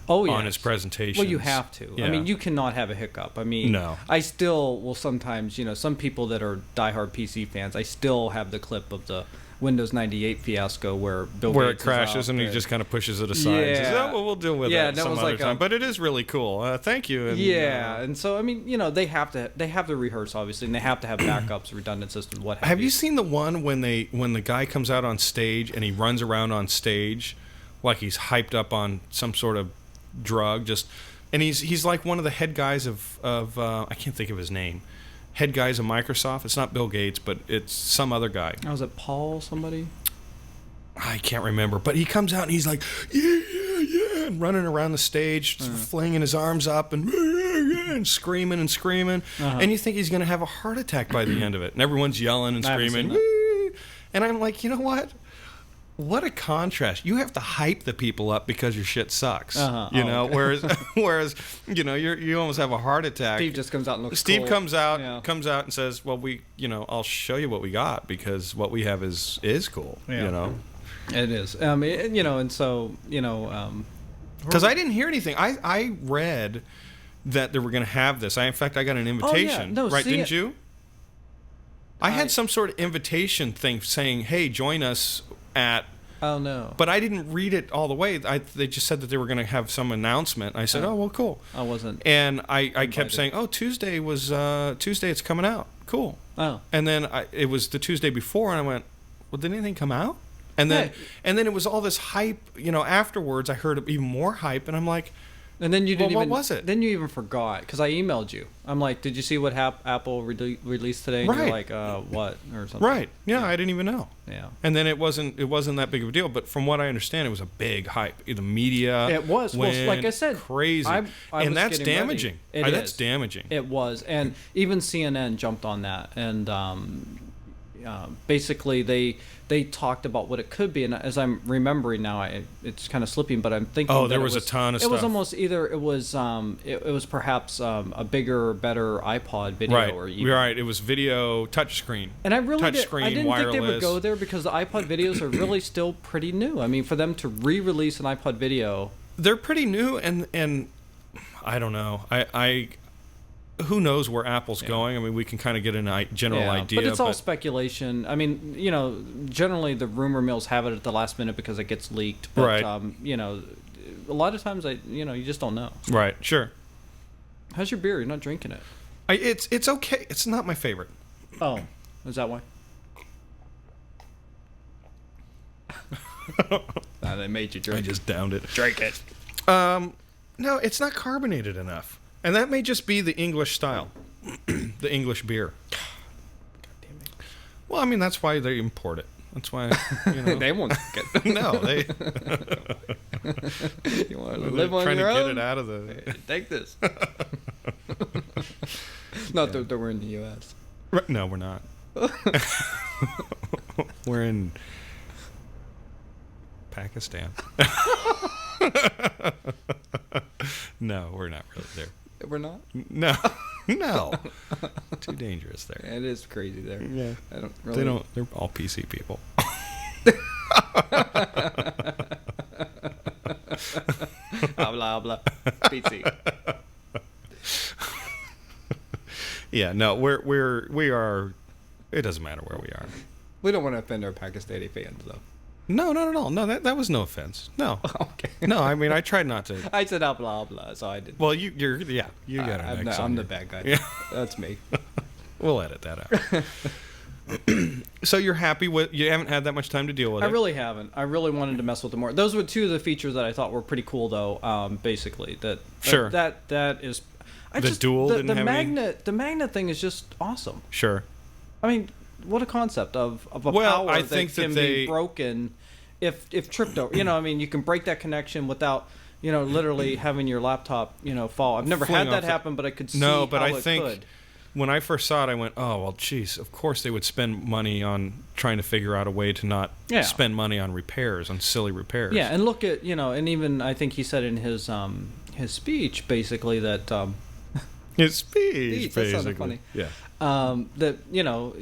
Speaker 1: on his presentations.
Speaker 2: Well, you have to.
Speaker 1: Yeah.
Speaker 2: I mean, you cannot have a hiccup. I mean,
Speaker 1: No.
Speaker 2: I still will sometimes, some people that are diehard PC fans, I still have the clip of the Windows 98 fiasco where Bill
Speaker 1: where it
Speaker 2: Gates
Speaker 1: crashes
Speaker 2: is out
Speaker 1: and he
Speaker 2: there.
Speaker 1: just kind of pushes it aside. And says,
Speaker 2: Yeah.
Speaker 1: oh, well, we'll deal with
Speaker 2: Yeah,
Speaker 1: that
Speaker 2: and that
Speaker 1: some
Speaker 2: was
Speaker 1: other
Speaker 2: like
Speaker 1: time. But it is really cool. Thank you. And,
Speaker 2: Yeah, and so I mean, they have to rehearse obviously, and they have to have backups, redundant systems, what have you.
Speaker 1: Have you seen the one when the guy comes out on stage and he runs around on stage like he's hyped up on some sort of drug, and he's like one of the head guys of I can't think of his name. Head guys of Microsoft. It's not Bill Gates, but it's some other guy.
Speaker 2: Oh, was it Paul somebody?
Speaker 1: I can't remember, but he comes out and he's like, yeah, and running around the stage, flinging his arms up and screaming and screaming. And you think he's going to have a heart attack by the end of it. And everyone's yelling and
Speaker 2: I haven't
Speaker 1: screaming.
Speaker 2: seen
Speaker 1: And I'm like, you know what? What a contrast. You have to hype the people up because your shit sucks.
Speaker 2: Okay.
Speaker 1: Whereas you almost have a heart attack.
Speaker 2: Steve just comes out and looks
Speaker 1: Steve
Speaker 2: cool.
Speaker 1: comes out
Speaker 2: Yeah.
Speaker 1: and says, well, I'll show you what we got because what we have is cool.
Speaker 2: Yeah. It is. And so,
Speaker 1: Because I didn't hear anything. I read that they were going to have this. In fact, I got an invitation.
Speaker 2: No,
Speaker 1: right?
Speaker 2: see
Speaker 1: Didn't
Speaker 2: it.
Speaker 1: you? I had some sort of invitation thing saying, "Hey, join us at."
Speaker 2: Oh no.
Speaker 1: But I didn't read it all the way. They just said that they were going to have some announcement. I said, "Oh, well, cool."
Speaker 2: I wasn't.
Speaker 1: And I kept saying, "Oh, Tuesday it's coming out. Cool."
Speaker 2: Oh.
Speaker 1: And then it was the Tuesday before, and I went, "Well, did anything come out?" And then it was all this hype. Afterwards, I heard even more hype, and I'm like,
Speaker 2: And then you didn't
Speaker 1: what
Speaker 2: even.
Speaker 1: was it?
Speaker 2: Then you even forgot because I emailed you. I'm like, "Did you see what Apple released today?" And
Speaker 1: Right.
Speaker 2: you're like, "What?" or something.
Speaker 1: "Right, yeah, I didn't even know."
Speaker 2: Yeah.
Speaker 1: And then it wasn't that big of a deal. But from what I understand, it was a big hype. The media.
Speaker 2: It was. Well,
Speaker 1: went
Speaker 2: like I said,
Speaker 1: crazy,
Speaker 2: I
Speaker 1: and
Speaker 2: was
Speaker 1: that's
Speaker 2: getting ready.
Speaker 1: damaging.
Speaker 2: It
Speaker 1: That's
Speaker 2: is.
Speaker 1: damaging.
Speaker 2: It was, and even CNN jumped on that, and basically they talked about what it could be, and as I'm remembering now, it's kind of slipping, but I'm thinking.
Speaker 1: Oh,
Speaker 2: that
Speaker 1: there was a ton of
Speaker 2: It was
Speaker 1: stuff.
Speaker 2: almost either it was perhaps a bigger, better iPod video,
Speaker 1: Right,
Speaker 2: or
Speaker 1: you're right. It was video touchscreen.
Speaker 2: And I really I
Speaker 1: touchscreen,
Speaker 2: didn't
Speaker 1: wireless.
Speaker 2: think they would go there because the iPod videos are really still pretty new. I mean, for them to re-release an iPod video,
Speaker 1: They're pretty new, and I don't know. I who knows where Apple's going? I mean, we can kind of get a general idea,
Speaker 2: but it's all speculation. I mean, generally the rumor mills have it at the last minute because it gets leaked. But,
Speaker 1: Right.
Speaker 2: A lot of times you just don't know.
Speaker 1: right. Sure.
Speaker 2: How's your beer? You're not drinking it.
Speaker 1: It's okay. It's not my favorite.
Speaker 2: Oh, is that why? They made you drink.
Speaker 1: I just downed it.
Speaker 2: drink it.
Speaker 1: No, it's not carbonated enough, and that may just be the English style, the English beer.
Speaker 2: God damn it.
Speaker 1: Well, I mean that's why they import it. That's why, you know.
Speaker 2: They won't get it.
Speaker 1: No, they...
Speaker 2: You want to live on
Speaker 1: trying
Speaker 2: your
Speaker 1: to
Speaker 2: own?
Speaker 1: get it out of the...
Speaker 2: Take this. Not that we're in the U.S.
Speaker 1: No, we're not. We're in Pakistan. No, we're not really there.
Speaker 2: We're not?
Speaker 1: No. No. Too dangerous there.
Speaker 2: It is crazy there.
Speaker 1: Yeah.
Speaker 2: I don't really...
Speaker 1: They're all PC people.
Speaker 2: Blah, blah. PC.
Speaker 1: Yeah, no, we are. It doesn't matter where we are.
Speaker 2: We don't want to offend our Pakistani fans, though.
Speaker 1: No, not at all. No, that was no offense. No.
Speaker 2: Okay.
Speaker 1: No, I mean, I tried not to.
Speaker 2: I said blah, blah, so I did.
Speaker 1: Well, you got it.
Speaker 2: I'm the bad guy.
Speaker 1: Yeah.
Speaker 2: That's me.
Speaker 1: We'll edit that out. So you're happy with? You haven't had that much time to deal with it.
Speaker 2: I really haven't. I really wanted to mess with it more. Those were two of the features that I thought were pretty cool, though. Basically,
Speaker 1: Sure.
Speaker 2: That is.
Speaker 1: Dual didn't have any?
Speaker 2: The magnet thing is just awesome.
Speaker 1: Sure.
Speaker 2: I mean, what a concept of a
Speaker 1: Well,
Speaker 2: power
Speaker 1: I
Speaker 2: that
Speaker 1: think that
Speaker 2: can be broken if tripped over. You know, I mean, you can break that connection without, you know, literally having your laptop, you know, fall. I've never
Speaker 1: Fling
Speaker 2: had that
Speaker 1: off
Speaker 2: happen, but I could see
Speaker 1: No, but
Speaker 2: how
Speaker 1: I
Speaker 2: it
Speaker 1: think
Speaker 2: could.
Speaker 1: when I first saw it, I went, "Oh, well, geez, of course they would spend money on trying to figure out a way to not spend money on repairs, on silly repairs."
Speaker 2: Yeah, and look at, you know, and even I think he said in his speech basically that
Speaker 1: his speech
Speaker 2: that sounded
Speaker 1: basically.
Speaker 2: funny.
Speaker 1: Yeah.
Speaker 2: That you know,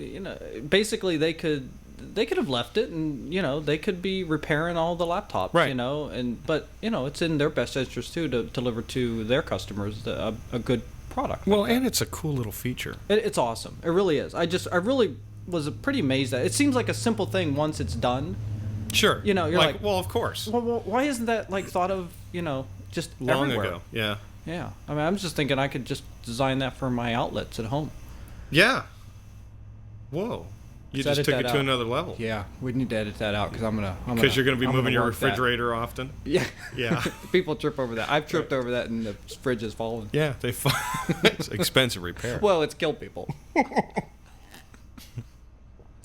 Speaker 2: basically they could have left it, and you know they could be repairing all the laptops,
Speaker 1: Right.
Speaker 2: you know, but you know it's in their best interest too to deliver to their customers a good product.
Speaker 1: Well,
Speaker 2: like that.
Speaker 1: and it's a cool little feature.
Speaker 2: It's awesome. It really is. I really was pretty amazed at it. It seems like a simple thing once it's done.
Speaker 1: Sure.
Speaker 2: You know, you're like,
Speaker 1: well, of course.
Speaker 2: Well, why isn't that like thought of, you know, just
Speaker 1: Long
Speaker 2: everywhere?
Speaker 1: ago. Yeah.
Speaker 2: Yeah. I mean, I'm just thinking I could just design that for my outlets at home.
Speaker 1: Yeah. Whoa. You
Speaker 2: Let's
Speaker 1: just
Speaker 2: edit
Speaker 1: took it
Speaker 2: that
Speaker 1: to
Speaker 2: out.
Speaker 1: another level.
Speaker 2: Yeah, we need to edit that out because I'm gonna.
Speaker 1: Because you're going to be
Speaker 2: I'm
Speaker 1: moving
Speaker 2: gonna
Speaker 1: your
Speaker 2: work that.
Speaker 1: refrigerator often.
Speaker 2: Yeah.
Speaker 1: Yeah.
Speaker 2: People trip over that. I've tripped over that and the fridge has fallen.
Speaker 1: Yeah, it's expensive repair.
Speaker 2: Well, it's killed people.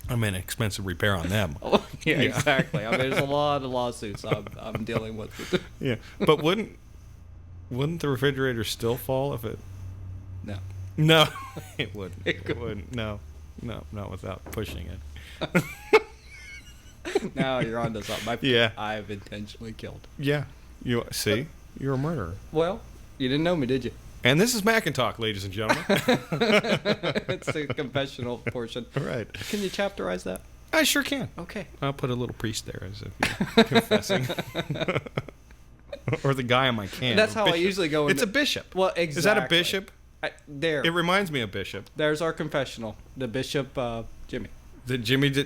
Speaker 1: I mean, expensive repair on them.
Speaker 2: Yeah, exactly. I mean, there's a lot of lawsuits I'm dealing with.
Speaker 1: Yeah, but wouldn't the refrigerator still fall if it?
Speaker 2: No.
Speaker 1: No, it wouldn't. It wouldn't. No, not without pushing it.
Speaker 2: Now you're onto something.
Speaker 1: Yeah.
Speaker 2: I've intentionally killed.
Speaker 1: Yeah, you see, you're a murderer.
Speaker 2: Well, you didn't know me, did you?
Speaker 1: And this is MacNTalk, ladies and gentlemen.
Speaker 2: It's the confessional portion.
Speaker 1: Right.
Speaker 2: Can you chapterize that?
Speaker 1: I sure can.
Speaker 2: Okay.
Speaker 1: I'll put a little priest there as if you're confessing. Or the guy on my can.
Speaker 2: That's how I
Speaker 1: Bishop.
Speaker 2: usually go.
Speaker 1: It's a bishop.
Speaker 2: Well, exactly.
Speaker 1: Is that a bishop?
Speaker 2: There.
Speaker 1: It reminds me of bishop.
Speaker 2: There's our confessional. The Bishop Jimmy.
Speaker 1: The Jimmy
Speaker 2: Bishop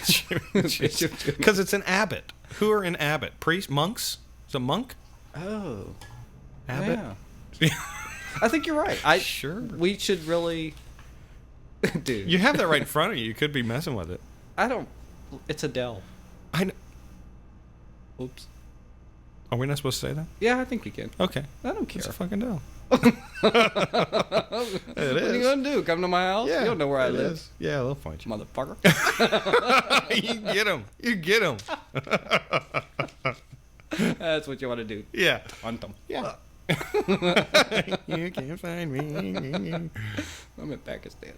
Speaker 2: Jimmy.
Speaker 1: Because it's an abbot. Who are an abbot? Priest? Monks? Is it a monk?
Speaker 2: Oh.
Speaker 1: Abbot?
Speaker 2: Yeah. I think you're right.
Speaker 1: Sure.
Speaker 2: We should really. Dude.
Speaker 1: You have that right in front of you. You could be messing with it.
Speaker 2: I don't. It's Adele.
Speaker 1: I know.
Speaker 2: Oops.
Speaker 1: Are we not supposed to say that?
Speaker 2: Yeah, I think you can.
Speaker 1: Okay.
Speaker 2: I don't care.
Speaker 1: It's a fucking deal.
Speaker 2: What are you gonna do? Come to my house?
Speaker 1: Yeah,
Speaker 2: You don't know where I
Speaker 1: it
Speaker 2: live,
Speaker 1: is. Yeah, they'll find you.
Speaker 2: motherfucker.
Speaker 1: You get him. You get him.
Speaker 2: That's what you want to do.
Speaker 1: Yeah.
Speaker 2: Hunt them.
Speaker 1: Yeah. You can't find me.
Speaker 2: I'm in Pakistan.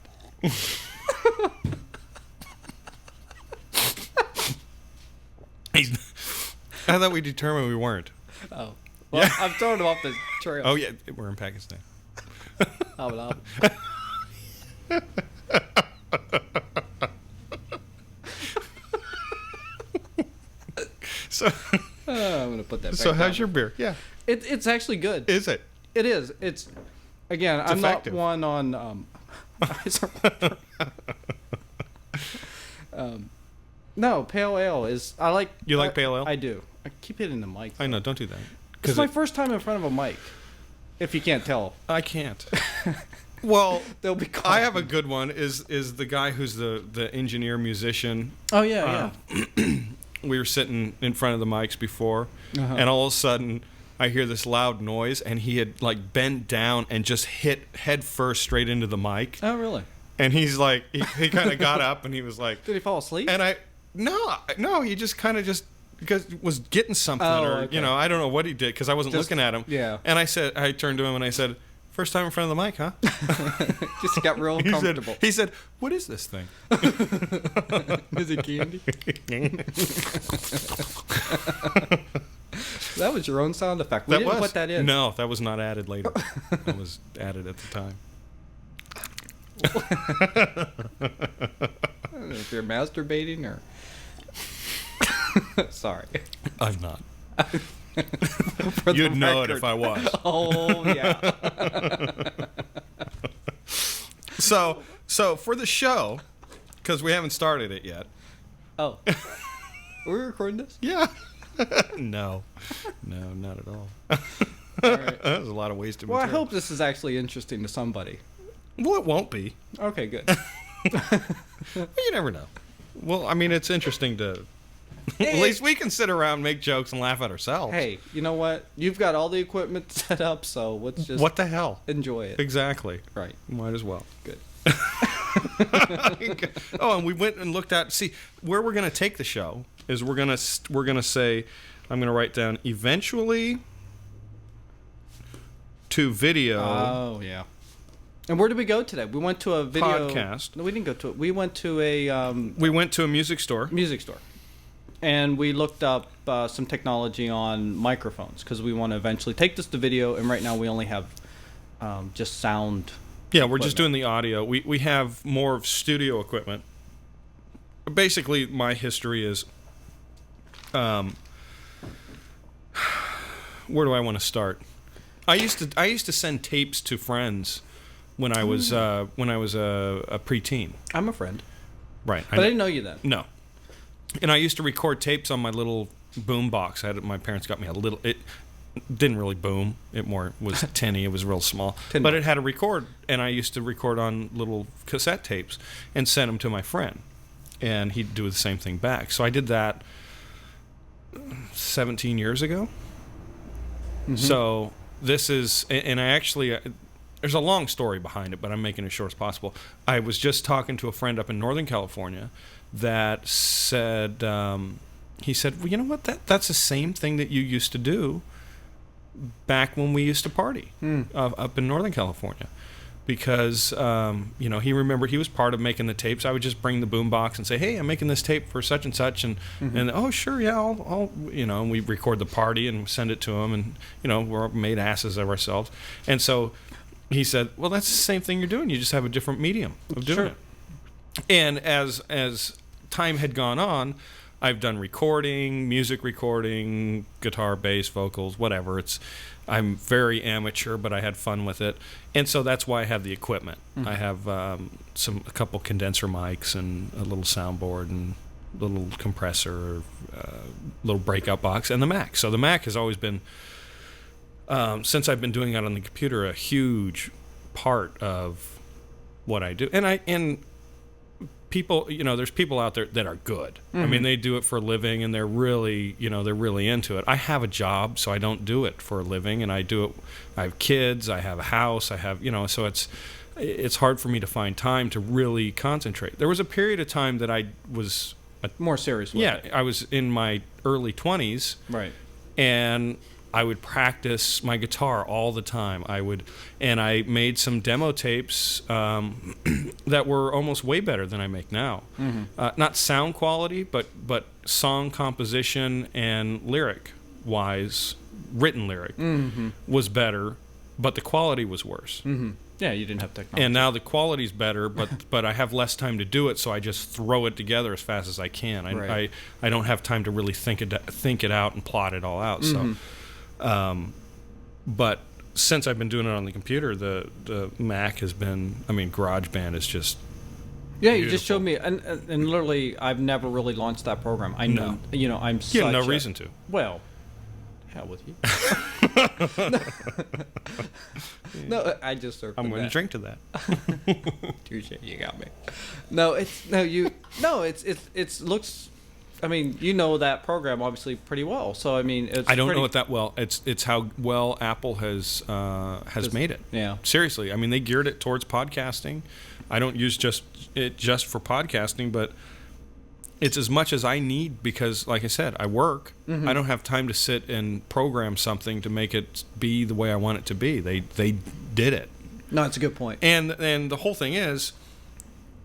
Speaker 1: I thought we determined we weren't.
Speaker 2: Oh. Well,
Speaker 1: Yeah.
Speaker 2: I'm throwing them off the trail.
Speaker 1: Oh, yeah. We're in Pakistan.
Speaker 2: Oh,
Speaker 1: So,
Speaker 2: I'm gonna put that back
Speaker 1: so how's
Speaker 2: down.
Speaker 1: your beer? Yeah.
Speaker 2: It's actually good.
Speaker 1: Is it?
Speaker 2: It is. It's again. I'm
Speaker 1: effective.
Speaker 2: not one on. No, pale ale is. I like.
Speaker 1: You like pale ale?
Speaker 2: I do. I keep hitting the mic.
Speaker 1: I know. Don't do that.
Speaker 2: It's my first time in front of a mic. If you can't tell,
Speaker 1: I can't. Well,
Speaker 2: they'll be.
Speaker 1: I have a good one. Is the guy who's the engineer musician?
Speaker 2: Oh yeah, yeah.
Speaker 1: We were sitting in front of the mics before, and all of a sudden I hear this loud noise, and he had like bent down and just hit head first straight into the mic.
Speaker 2: Oh really?
Speaker 1: And he's like, he kind of got up and he was like,
Speaker 2: Did he fall asleep?
Speaker 1: and No, he just kind of just because was getting something, or
Speaker 2: okay.
Speaker 1: I don't know what he did because I wasn't looking at him.
Speaker 2: Yeah.
Speaker 1: And I turned to him and I said, "First time in front of the mic, huh?"
Speaker 2: Just got real comfortable.
Speaker 1: He said, "What is this thing?"
Speaker 2: Is it candy? That was your own sound effect. We didn't put that in.
Speaker 1: No, that was not added later. That was added at the time.
Speaker 2: I don't know if you're masturbating or... Sorry.
Speaker 1: I'm not.
Speaker 2: For the
Speaker 1: You'd know it
Speaker 2: record.
Speaker 1: if I was.
Speaker 2: Oh, yeah.
Speaker 1: So for the show, because we haven't started it yet.
Speaker 2: Oh. Are we recording this?
Speaker 1: Yeah. No, not at all.
Speaker 2: All right.
Speaker 1: There's a lot of wasted
Speaker 2: Well, I
Speaker 1: material.
Speaker 2: hope this is actually interesting to somebody.
Speaker 1: Well, it won't be.
Speaker 2: Okay, good.
Speaker 1: Well, you never know. Well, I mean, it's interesting to... At least we can sit around, make jokes, and laugh at ourselves.
Speaker 2: Hey, you know what? You've got all the equipment set up, so let's just
Speaker 1: What the hell?
Speaker 2: enjoy it.
Speaker 1: Exactly.
Speaker 2: Right.
Speaker 1: Might as well.
Speaker 2: Good.
Speaker 1: Oh, and we went and looked at... See, where we're going to take the show is we're gonna say... I'm going to write down eventually to video...
Speaker 2: Oh, yeah. And where did we go today? We went to a video...
Speaker 1: Podcast.
Speaker 2: No, we didn't go to it. We went to a...
Speaker 1: We went to a music store.
Speaker 2: music store. And we looked up some technology on microphones because we want to eventually take this to video. And right now we only have just sound.
Speaker 1: Yeah, we're just doing the audio. We have more of studio equipment. Basically, my history is... where do I want to start? I used to send tapes to friends when I was a preteen.
Speaker 2: I'm a friend.
Speaker 1: Right.
Speaker 2: But I didn't know you then.
Speaker 1: No. And I used to record tapes on my little boom box. My parents got me a little... It didn't really boom. It more was tinny. It was real small. But it had a record, and I used to record on little cassette tapes and send them to my friend. And he'd do the same thing back. So I did that 17 years ago. Mm-hmm. So this is... And I actually... There's a long story behind it, but I'm making it as short as possible. I was just talking to a friend up in Northern California that said, he said, well, you know what, that's the same thing that you used to do back when we used to party up in Northern California. Because, he remembered he was part of making the tapes. I would just bring the boombox and say, hey, I'm making this tape for such and such. And, and oh, sure, yeah, I'll and we record the party and send it to him. And, we're made asses of ourselves. And so he said, well, that's the same thing you're doing. You just have a different medium of doing it. And as time had gone on, I've done recording, music recording, guitar, bass, vocals, whatever. I'm very amateur, but I had fun with it, and so that's why I have the equipment. Mm-hmm. I have a couple condenser mics and a little soundboard and a little compressor, little breakout box, and the Mac. So the Mac has always been, since I've been doing it on the computer, a huge part of what I do, and people, there's people out there that are good. Mm-hmm. I mean, they do it for a living, and they're really into it. I have a job, so I don't do it for a living, and I do it. I have kids, I have a house, I have, so it's hard for me to find time to really concentrate. There was a period of time that I was
Speaker 2: more serious with it.
Speaker 1: I was in my early 20s.
Speaker 2: Right.
Speaker 1: And I would practice my guitar all the time. And I made some demo tapes that were almost way better than I make now. Mm-hmm. Not sound quality, but song composition and lyric-wise, written lyric, was better, but the quality was worse.
Speaker 2: Mm-hmm. Yeah, you didn't have technology.
Speaker 1: And now the quality's better, but I have less time to do it, so I just throw it together as fast as I can. I don't have time to really think it out and plot it all out. Mm-hmm. So. But since I've been doing it on the computer, the Mac has been, GarageBand is just beautiful.
Speaker 2: You just showed me, and literally, I've never really launched that program. I know, I'm such
Speaker 1: you have no reason to.
Speaker 2: Well, hell with you. No, I just circled
Speaker 1: I'm going to drink to that.
Speaker 2: Touche, you got me. It looks. That program obviously pretty well. So
Speaker 1: I don't know it that well. It's how well Apple has made it.
Speaker 2: Yeah.
Speaker 1: Seriously, they geared it towards podcasting. I don't use just for podcasting, but it's as much as I need because, like I said, I work.
Speaker 2: Mm-hmm.
Speaker 1: I don't have time to sit and program something to make it be the way I want it to be. They did it.
Speaker 2: No, it's a good point.
Speaker 1: And the whole thing is,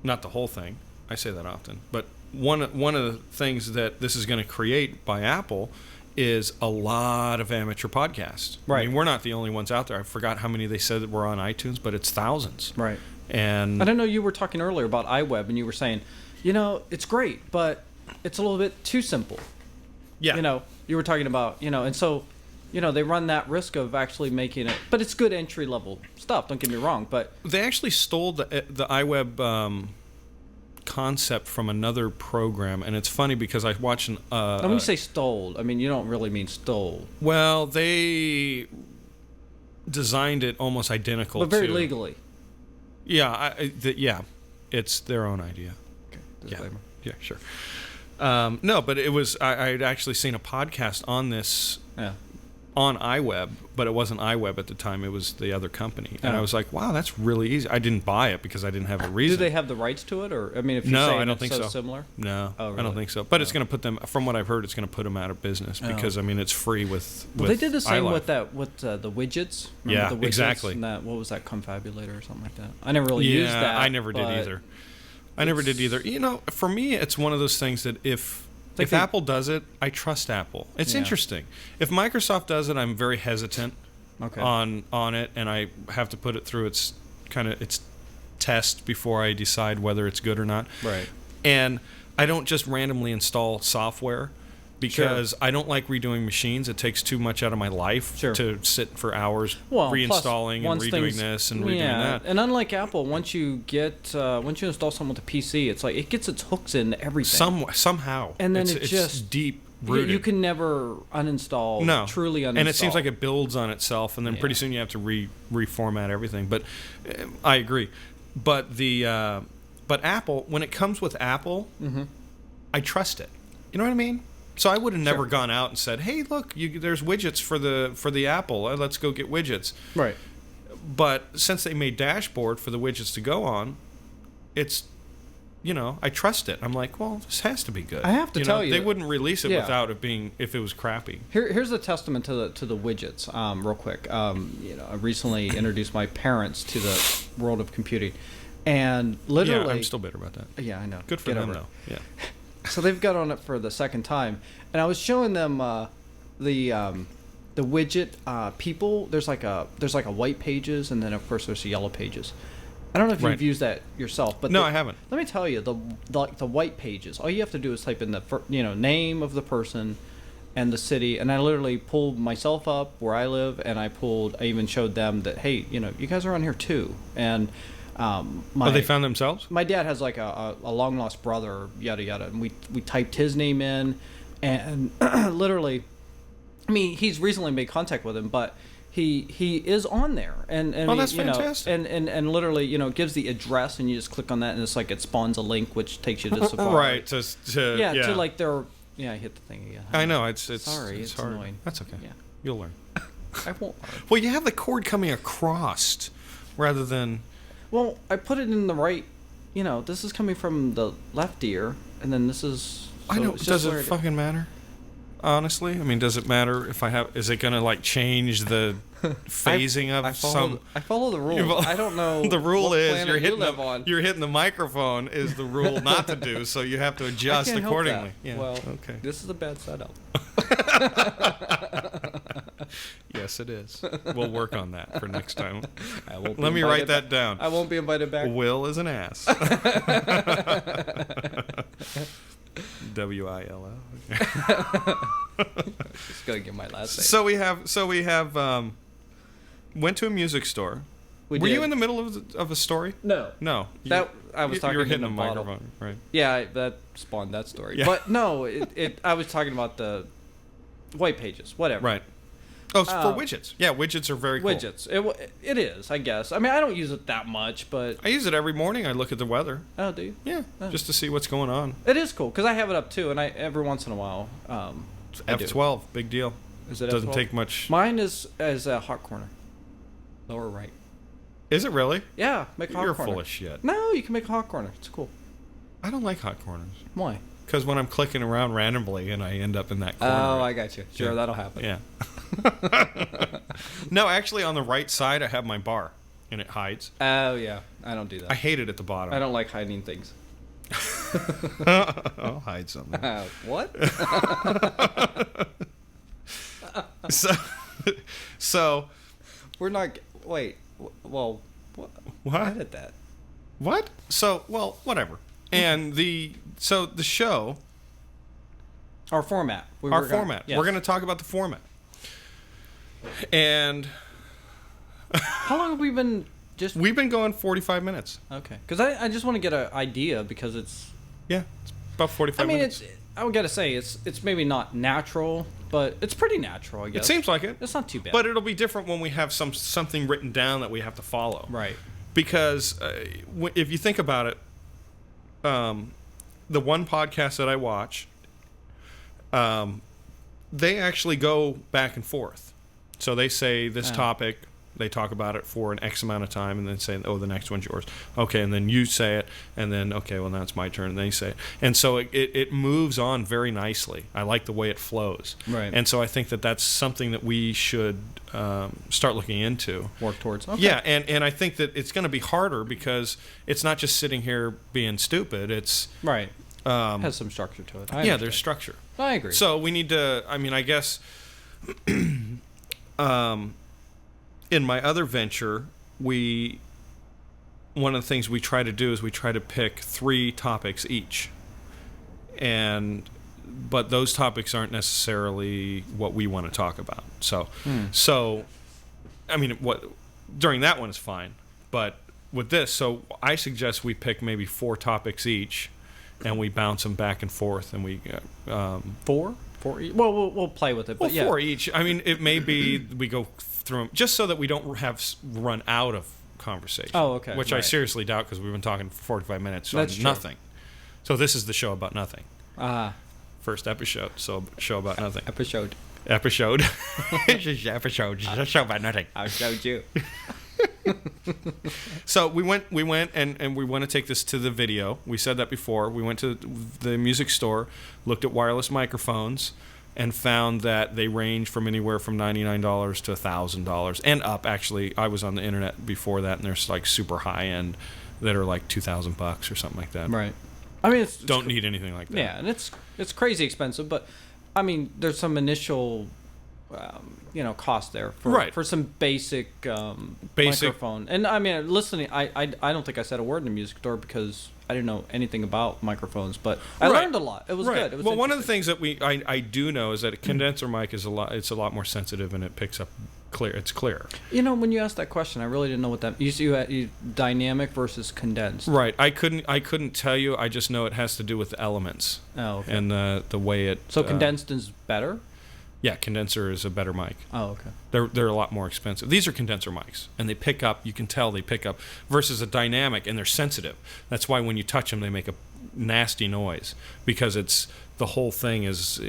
Speaker 1: not the whole thing. I say that often, but one of the things that this is going to create by Apple is a lot of amateur podcasts.
Speaker 2: Right.
Speaker 1: I mean, we're not the only ones out there. I forgot how many they said that were on iTunes, but it's thousands.
Speaker 2: Right.
Speaker 1: And
Speaker 2: I don't know. You were talking earlier about iWeb, and you were saying, it's great, but it's a little bit too simple.
Speaker 1: yeah,
Speaker 2: You were talking about, and so, they run that risk of actually making it, but it's good entry level stuff. Don't get me wrong, but
Speaker 1: they actually stole the iWeb concept from another program, and it's funny because I watched
Speaker 2: now when you say stole, I mean you don't really mean stole.
Speaker 1: Well, they designed it almost identical,
Speaker 2: But very
Speaker 1: to,
Speaker 2: legally.
Speaker 1: Yeah, it's their own idea.
Speaker 2: Okay.
Speaker 1: Yeah,
Speaker 2: Disclaimer.
Speaker 1: yeah, sure. No, but it was. I'd actually seen a podcast on this.
Speaker 2: Yeah.
Speaker 1: On iWeb, but it wasn't iWeb at the time. It was the other company, and
Speaker 2: Oh.
Speaker 1: I was like, "Wow, that's really easy." I didn't buy it because I didn't have a reason.
Speaker 2: Do they have the rights to it, or I mean, if you're
Speaker 1: No,
Speaker 2: saying
Speaker 1: I don't
Speaker 2: it's
Speaker 1: think
Speaker 2: so
Speaker 1: so.
Speaker 2: similar?
Speaker 1: No,
Speaker 2: Oh,
Speaker 1: I don't
Speaker 2: really?
Speaker 1: think so. But it's
Speaker 2: Oh.
Speaker 1: going to put them, from what I've heard, it's going to put them out of business because I mean it's free with.
Speaker 2: Well, they did the same
Speaker 1: iLife.
Speaker 2: with the widgets. Remember
Speaker 1: Yeah,
Speaker 2: the widgets
Speaker 1: exactly.
Speaker 2: And that, what was that, Confabulator or something like that? I never really
Speaker 1: Yeah,
Speaker 2: used that.
Speaker 1: I never did either. I never did either. For me, it's one of those things that if Apple does it, I trust Apple. It's interesting. If Microsoft does it, I'm very hesitant on it, and I have to put it through its test before I decide whether it's good or not.
Speaker 2: Right.
Speaker 1: And I don't just randomly install software because I don't like redoing machines. It takes too much out of my life to sit for hours reinstalling and redoing this and redoing that.
Speaker 2: And unlike Apple, once you install something with a PC, it's like it gets its hooks in everything.
Speaker 1: Somehow.
Speaker 2: And then
Speaker 1: it's
Speaker 2: just
Speaker 1: deep rooted.
Speaker 2: You can never uninstall.
Speaker 1: No.
Speaker 2: Truly uninstall.
Speaker 1: And it seems like it builds on itself, and then pretty soon you have to reformat everything. But I agree. But but Apple, when it comes with Apple, I trust it. You know what I mean? So I would have never gone out and said, "Hey, look, there's widgets for the Apple. Let's go get widgets."
Speaker 2: Right.
Speaker 1: But since they made dashboard for the widgets to go on, it's I trust it. I'm like, well, this has to be good.
Speaker 2: I have to tell you,
Speaker 1: they wouldn't release it without it being if it was crappy.
Speaker 2: Here's a testament to the widgets. Real quick, I recently introduced my parents to the world of computing, and literally,
Speaker 1: yeah, I'm still bitter about that.
Speaker 2: Yeah, I know.
Speaker 1: Good for them though. Yeah.
Speaker 2: So they've got on it for the second time, and I was showing them the widget people. There's like a white pages, and then of course there's the yellow pages. I don't know if you've used that yourself, but
Speaker 1: no, I haven't.
Speaker 2: Let me tell you, the white pages. All you have to do is type in the name of the person and the city, and I literally pulled myself up where I live, and I even showed them that, hey, you guys are on here too, and.
Speaker 1: They found themselves?
Speaker 2: My dad has like a long lost brother, yada yada, and we typed his name in, and literally, I mean, he's recently made contact with him, but he is on there, and
Speaker 1: that's fantastic.
Speaker 2: And literally, it gives the address, and you just click on that, and it's like it spawns a link which takes you to Safari.
Speaker 1: Right.
Speaker 2: To like their I hit the thing again.
Speaker 1: I know it's
Speaker 2: sorry, it's
Speaker 1: hard.
Speaker 2: annoying.
Speaker 1: That's okay.
Speaker 2: Yeah.
Speaker 1: You'll learn.
Speaker 2: I won't.
Speaker 1: Well, you have the cord coming across rather than.
Speaker 2: Well, I put it in the right. This is coming from the left ear, and then this is. So
Speaker 1: I know. Does it fucking matter? Honestly, I mean, does it matter if I have? Is it gonna like change the phasing of some?
Speaker 2: I follow the rules. I don't know.
Speaker 1: The rule is you're hitting the microphone is the rule not to do. So you have to adjust accordingly.
Speaker 2: Yeah. Well, okay. This is a bad setup.
Speaker 1: Yes, it is. We'll work on that for next time.
Speaker 2: Let
Speaker 1: me write that down.
Speaker 2: I won't be invited back.
Speaker 1: Will is an ass. WILO.
Speaker 2: Just gotta get my last name.
Speaker 1: So we have went to a music store. Were you in the middle of a story?
Speaker 2: No. I was talking.
Speaker 1: You were hitting
Speaker 2: a
Speaker 1: microphone, right?
Speaker 2: Yeah, that spawned that story.
Speaker 1: Yeah.
Speaker 2: But no, I was talking about the white pages, whatever.
Speaker 1: Right. Oh, it's for widgets. Yeah, widgets are very cool.
Speaker 2: Widgets. It is, I guess. I mean, I don't use it that much, but...
Speaker 1: I use it every morning. I look at the weather.
Speaker 2: Oh, do you?
Speaker 1: Yeah, just to see what's going on.
Speaker 2: It is cool, because I have it up, too, and every once in a while,
Speaker 1: it's F12, big deal.
Speaker 2: Is it
Speaker 1: Doesn't
Speaker 2: F12?
Speaker 1: take much...
Speaker 2: Mine is a hot corner. Lower right.
Speaker 1: Is it really?
Speaker 2: Yeah, make a hot corner.
Speaker 1: You're full of shit.
Speaker 2: No, you can make a hot corner. It's cool.
Speaker 1: I don't like hot corners.
Speaker 2: Why?
Speaker 1: because when I'm clicking around randomly and I end up in that corner.
Speaker 2: Oh, I got you. Sure, that'll happen.
Speaker 1: Yeah. No, actually, on the right side, I have my bar, and it hides.
Speaker 2: Oh, yeah. I don't do that.
Speaker 1: I hate it at the bottom.
Speaker 2: I don't like hiding things.
Speaker 1: I'll hide something.
Speaker 2: What?
Speaker 1: So
Speaker 2: We're not... Wait. Well,
Speaker 1: what?
Speaker 2: Edit that.
Speaker 1: What? So, well, whatever. And the show...
Speaker 2: Our format.
Speaker 1: Format.
Speaker 2: Yes.
Speaker 1: We're going to talk about the format. And...
Speaker 2: How long have we been
Speaker 1: We've been going 45 minutes.
Speaker 2: Okay. Because I just want to get an idea because it's...
Speaker 1: Yeah, it's about 45 minutes.
Speaker 2: I would gotta say, it's maybe not natural, but it's pretty natural, I guess.
Speaker 1: It seems like it.
Speaker 2: It's not too bad.
Speaker 1: But it'll be different when we have something written down that we have to follow.
Speaker 2: Right.
Speaker 1: Because if you think about it, the one podcast that I watch, they actually go back and forth. So they say this topic, they talk about it for an X amount of time, and then say, oh, the next one's yours. Okay, and then you say it, and then, okay, well, now it's my turn, and then you say it. And so it moves on very nicely. I like the way it flows.
Speaker 2: Right.
Speaker 1: And so I think that that's something that we should start looking into.
Speaker 2: Work towards. Okay.
Speaker 1: Yeah, and I think that it's going to be harder because it's not just sitting here being stupid. It's...
Speaker 2: Right. It has some structure to it.
Speaker 1: Yeah, there's structure.
Speaker 2: I agree.
Speaker 1: So we need to, I guess... in my other venture, one of the things we try to do is we try to pick 3 topics each. But those topics aren't necessarily what we want to talk about. So during that one is fine. But with this, so I suggest we pick maybe 4 topics each, and we bounce them back and forth, and we...
Speaker 2: 4? 4 each? Well, we'll play with it, but yeah.
Speaker 1: 4 each. It may be we go through them, just so that we don't run out of conversation.
Speaker 2: Oh, okay.
Speaker 1: Which I seriously doubt, because we've been talking for 45 minutes on nothing. So this is the show about nothing. First episode, so show about nothing.
Speaker 2: Episode.
Speaker 1: It's just episode. Just a show about nothing.
Speaker 2: I showed you.
Speaker 1: So we went and we want to take this to the video. We said that before. We went to the music store, looked at wireless microphones, and found that they range from anywhere from $99 to $1,000 and up. Actually, I was on the internet before that, and there's like super high end that are like $2,000 or something like that.
Speaker 2: Right. Don't
Speaker 1: need anything like that.
Speaker 2: Yeah, and it's crazy expensive, but there's some initial cost there for some basic microphone. And listening, I don't think I said a word in the music store because I didn't know anything about microphones, but I learned a lot. It was good. It was
Speaker 1: one of the things that I do know is that a condenser mic is a lot more sensitive, and it picks up clear. It's clearer.
Speaker 2: When you asked that question, I really didn't know what that. You dynamic versus condensed.
Speaker 1: Right. I couldn't tell you. I just know it has to do with the elements.
Speaker 2: Oh, okay.
Speaker 1: And the way it.
Speaker 2: So condensed is better.
Speaker 1: Yeah, condenser is a better mic.
Speaker 2: Oh, okay.
Speaker 1: They're a lot more expensive. These are condenser mics, and they pick up. You can tell they pick up. Versus a dynamic, and they're sensitive. That's why when you touch them, they make a nasty noise, because it's the whole thing is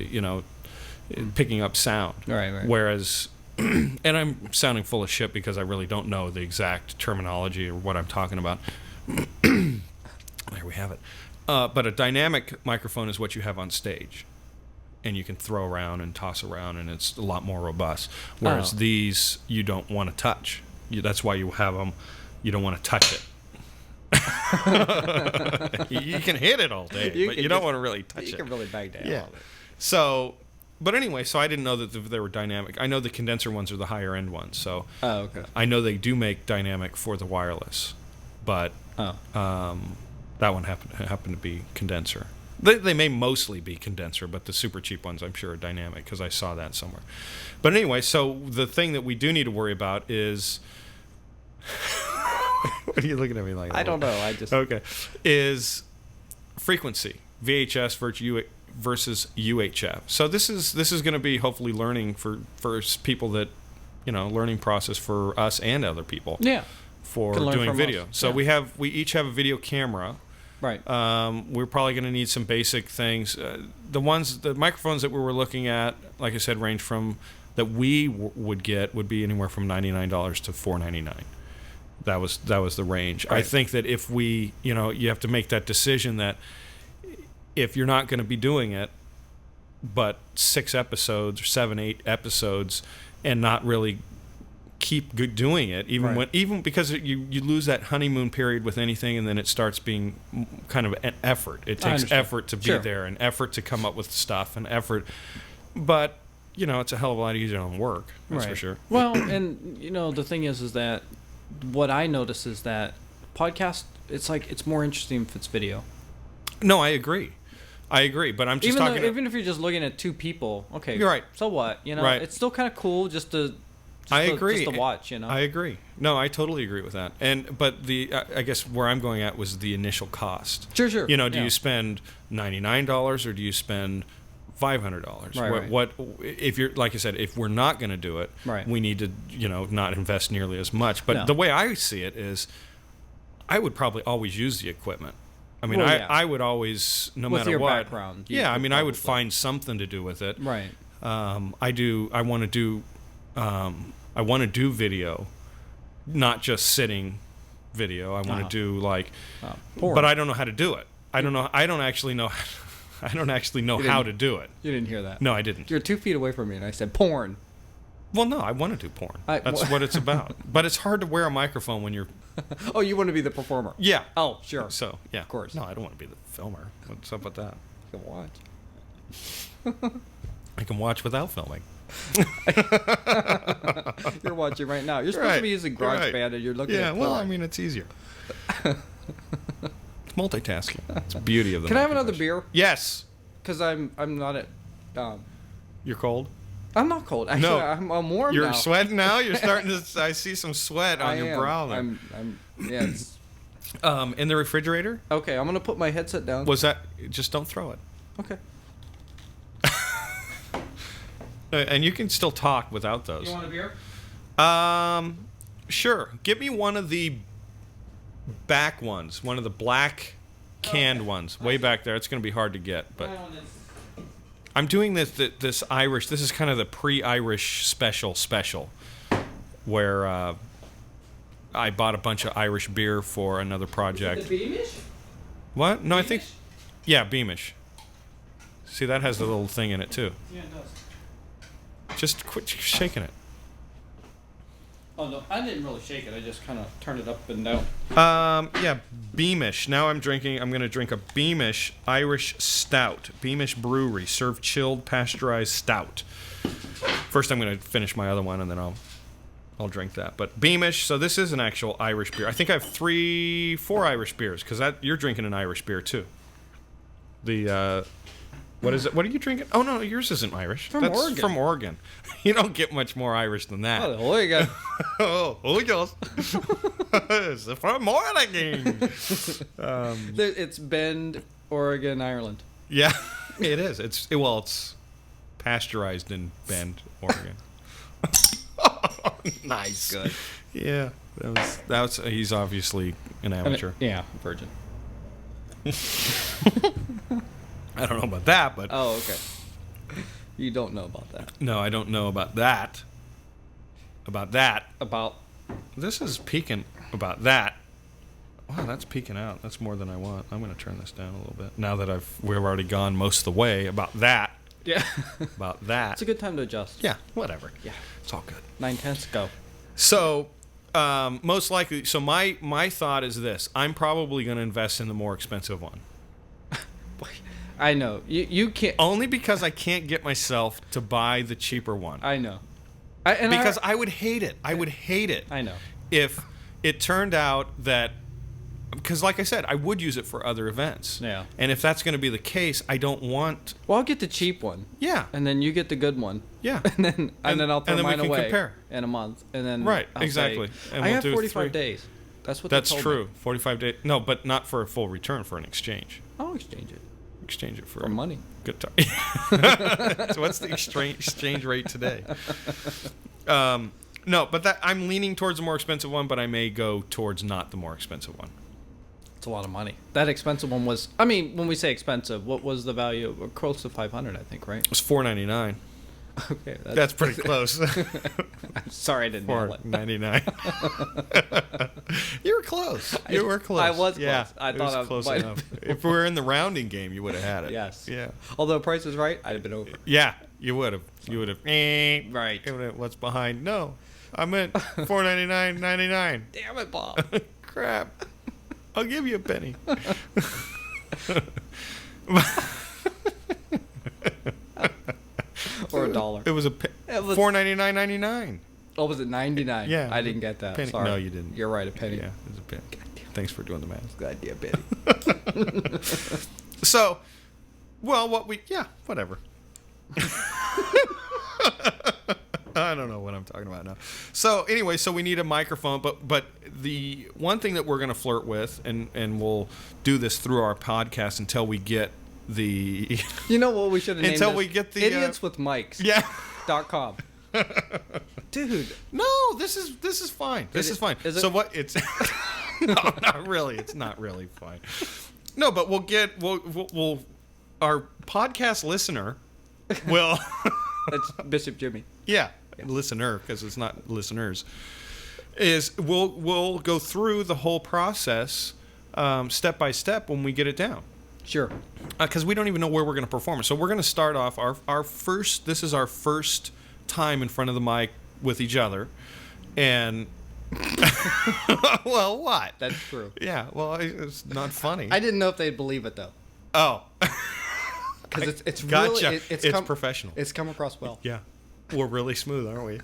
Speaker 1: picking up sound.
Speaker 2: Right.
Speaker 1: Whereas, and I'm sounding full of shit because I really don't know the exact terminology or what I'm talking about. There we have it. But a dynamic microphone is what you have on stage, and you can throw around and toss around, and it's a lot more robust. Whereas these, you don't want to touch. That's why you have them. You don't want to touch it. You can hit it all day, but you don't want to really touch it.
Speaker 2: You can really bang down.
Speaker 1: Yeah. So, but anyway, so I didn't know that they were dynamic. I know the condenser ones are the higher end ones. So
Speaker 2: okay.
Speaker 1: I know they do make dynamic for the wireless, but that one happened to be condenser. They may mostly be condenser, but the super cheap ones, I'm sure, are dynamic, because I saw that somewhere. But anyway, so the thing that we do need to worry about is... What are you looking at me like that?
Speaker 2: I don't know.
Speaker 1: Okay. Is frequency, VHS versus UHF. So this is going to be hopefully learning for people that, learning process for us and other people.
Speaker 2: Yeah.
Speaker 1: For doing video. So we each have a video camera.
Speaker 2: Right.
Speaker 1: We're probably going to need some basic things. The microphones that we were looking at, like I said, range from that we would be anywhere from $99 to $499. That was the range. Right. I think that if we, you have to make that decision that if you're not going to be doing it, but 6 episodes or 7, 8 episodes, and not really keep doing it, even because you lose that honeymoon period with anything, and then it starts being kind of an effort. It takes effort to be there, and effort to come up with stuff, and effort. But it's a hell of a lot easier than work. That's for sure.
Speaker 2: Well, and the thing is that what I notice is that podcast, it's more interesting if it's video.
Speaker 1: No, I agree, but I'm just talking.
Speaker 2: Even if you're just looking at 2 people, okay,
Speaker 1: you're right.
Speaker 2: So what?
Speaker 1: Right.
Speaker 2: It's still kind of cool just to.
Speaker 1: I agree.
Speaker 2: Just to watch,
Speaker 1: I agree. No, I totally agree with that. But I guess where I'm going at was the initial cost.
Speaker 2: Sure.
Speaker 1: Do you spend $99 or do you spend $500?
Speaker 2: Right.
Speaker 1: What if you're, like I said, if we're not going to do it, we need to not invest nearly as much. But the way I see it is, I would probably always use the equipment. I mean, I would always, no
Speaker 2: with
Speaker 1: matter
Speaker 2: your
Speaker 1: what.
Speaker 2: Background,
Speaker 1: yeah, I mean, I would find something to do with it.
Speaker 2: Right.
Speaker 1: I want to do video, not just sitting video. I want to do
Speaker 2: porn.
Speaker 1: But I don't know how to do it. I don't actually know how to do it.
Speaker 2: You didn't hear that?
Speaker 1: No, I didn't.
Speaker 2: You're 2 feet away from me, and I said porn.
Speaker 1: Well, no, I want to do porn. That's what it's about. But it's hard to wear a microphone when you're.
Speaker 2: Oh, you want to be the performer?
Speaker 1: Yeah.
Speaker 2: Oh, sure.
Speaker 1: So yeah,
Speaker 2: of course.
Speaker 1: No, I don't want to be the filmer. What's up with that?
Speaker 2: You can watch.
Speaker 1: I can watch without filming.
Speaker 2: You're watching right now. You're supposed to be using GarageBand, and you're looking at
Speaker 1: well, I mean, it's easier. It's multitasking. It's the beauty of the.
Speaker 2: Can I have another beer?
Speaker 1: Yes.
Speaker 2: Because I'm not at.
Speaker 1: You're cold?
Speaker 2: I'm not cold. Actually,
Speaker 1: no.
Speaker 2: I'm warm
Speaker 1: You're
Speaker 2: now.
Speaker 1: You're sweating now? You're starting to. I see some sweat on your brow there.
Speaker 2: Yeah. It's,
Speaker 1: in the refrigerator?
Speaker 2: Okay, I'm gonna put my headset down.
Speaker 1: Was that? Just don't throw it.
Speaker 2: Okay.
Speaker 1: And you can still talk without those.
Speaker 2: You want a beer?
Speaker 1: Sure. Give me one of the back ones, one of the black canned ones, way back there. It's going to be hard to get, but I'm doing this Irish. This is kind of the pre-Irish special, where I bought a bunch of Irish beer for another project.
Speaker 2: Is it the Beamish?
Speaker 1: What? No,
Speaker 2: Beamish?
Speaker 1: I think. Yeah, Beamish. See, that has the little thing in it too.
Speaker 2: Yeah, it does.
Speaker 1: Just quit shaking it.
Speaker 2: Oh no, I didn't really shake it. I just kind of turned it up and down.
Speaker 1: Yeah, Beamish. Now I'm going to drink a Beamish Irish Stout. Beamish Brewery, served chilled, pasteurized stout. First, I'm going to finish my other one, and then I'll drink that. But Beamish. So this is an actual Irish beer. I think I have 4 Irish beers because you're drinking an Irish beer too. What is it? What are you drinking? Oh, no, yours isn't Irish. That's
Speaker 2: Oregon.
Speaker 1: From Oregon. You don't get much more Irish than that.
Speaker 2: Oh, Oregon.
Speaker 1: Oh, Oregon. It's from Oregon.
Speaker 2: It's Bend, Oregon, Ireland.
Speaker 1: Yeah, it is. It's pasteurized in Bend, Oregon. Nice.
Speaker 2: Good.
Speaker 1: Yeah, that was. He's obviously an amateur.
Speaker 2: Yeah, virgin.
Speaker 1: I don't know about that, but...
Speaker 2: Oh, okay. You don't know about that.
Speaker 1: No, I don't know about that. About that.
Speaker 2: About...
Speaker 1: This is peaking about that. Wow, that's peaking out. That's more than I want. I'm going to turn this down a little bit. Now that we've already gone most of the way about that.
Speaker 2: Yeah.
Speaker 1: About that.
Speaker 2: It's a good time to adjust.
Speaker 1: Yeah, whatever.
Speaker 2: Yeah.
Speaker 1: It's all good.
Speaker 2: 9/10, go.
Speaker 1: So, most likely... So my thought is this. I'm probably going to invest in the more expensive one.
Speaker 2: I know. You can't...
Speaker 1: Only because I can't get myself to buy the cheaper one.
Speaker 2: I know.
Speaker 1: I would hate it. I would hate it.
Speaker 2: I know.
Speaker 1: If it turned out that... Because like I said, I would use it for other events.
Speaker 2: Yeah.
Speaker 1: And if that's going to be the case, I don't want...
Speaker 2: Well, I'll get the cheap one.
Speaker 1: Yeah.
Speaker 2: And then you get the good one.
Speaker 1: Yeah.
Speaker 2: And then I'll throw mine
Speaker 1: we can
Speaker 2: away
Speaker 1: compare.
Speaker 2: in a month. And then
Speaker 1: right,
Speaker 2: I'll
Speaker 1: exactly.
Speaker 2: Say,
Speaker 1: and
Speaker 2: I
Speaker 1: we'll
Speaker 2: have
Speaker 1: do
Speaker 2: 45 days. That's what
Speaker 1: That's
Speaker 2: they told
Speaker 1: true.
Speaker 2: me.
Speaker 1: 45 days. No, but not for a full return, for an exchange.
Speaker 2: I'll exchange it.
Speaker 1: Exchange it for
Speaker 2: money.
Speaker 1: Good time. So what's the exchange rate today? No, but I'm leaning towards the more expensive one, but I may go towards not the more expensive one.
Speaker 2: It's a lot of money. That expensive one was... I mean, when we say expensive, what was the value? Close to 500, I think, right?
Speaker 1: It was $4.99.
Speaker 2: Okay,
Speaker 1: That's pretty close.
Speaker 2: I'm sorry I didn't nail it.
Speaker 1: $4.99. You were close. You were close.
Speaker 2: I was close.
Speaker 1: Yeah,
Speaker 2: I
Speaker 1: it
Speaker 2: thought
Speaker 1: was
Speaker 2: I
Speaker 1: close
Speaker 2: might-
Speaker 1: enough. If we were in the rounding game, you would have had it.
Speaker 2: Yes.
Speaker 1: Yeah.
Speaker 2: Although Price is Right, I'd have been over.
Speaker 1: Yeah, you would have. You would have.
Speaker 2: Right.
Speaker 1: What's behind? No, I meant $4.99.99.
Speaker 2: Damn it, Bob.
Speaker 1: Crap. I'll give you a penny.
Speaker 2: Or $1.
Speaker 1: It was
Speaker 2: It was-
Speaker 1: $4.99.99.
Speaker 2: Oh, was it 99?
Speaker 1: Yeah.
Speaker 2: I didn't get that.
Speaker 1: Penny.
Speaker 2: Sorry.
Speaker 1: No, you didn't.
Speaker 2: You're right, a penny.
Speaker 1: Yeah, it was a penny. Thanks for doing the math.
Speaker 2: Goddamn penny.
Speaker 1: So, well, whatever. I don't know what I'm talking about now. So anyway, so we need a microphone, but the one thing that we're going to flirt with, and we'll do this through our podcast until we get the
Speaker 2: You know what we should have named
Speaker 1: until
Speaker 2: this?
Speaker 1: we get the
Speaker 2: Idiots with Mics.
Speaker 1: yeah.
Speaker 2: .com. Dude.
Speaker 1: No, this is fine. This is fine.
Speaker 2: Is it?
Speaker 1: So what? It's no, not really. It's not really fine. No, but we'll our podcast listener will
Speaker 2: That's Bishop Jimmy.
Speaker 1: yeah, listener, because it's not listeners, is we'll go through the whole process step by step when we get it down.
Speaker 2: Sure.
Speaker 1: Because we don't even know where we're going to perform it. So we're going to start off our first. This is our first time in front of the mic with each other, and well, what?
Speaker 2: That's true.
Speaker 1: Yeah. Well, it's not funny.
Speaker 2: I didn't know if they'd believe it though.
Speaker 1: Oh.
Speaker 2: Because it's
Speaker 1: Gotcha.
Speaker 2: really it's
Speaker 1: professional.
Speaker 2: It's come across well.
Speaker 1: Yeah. We're really smooth, aren't we?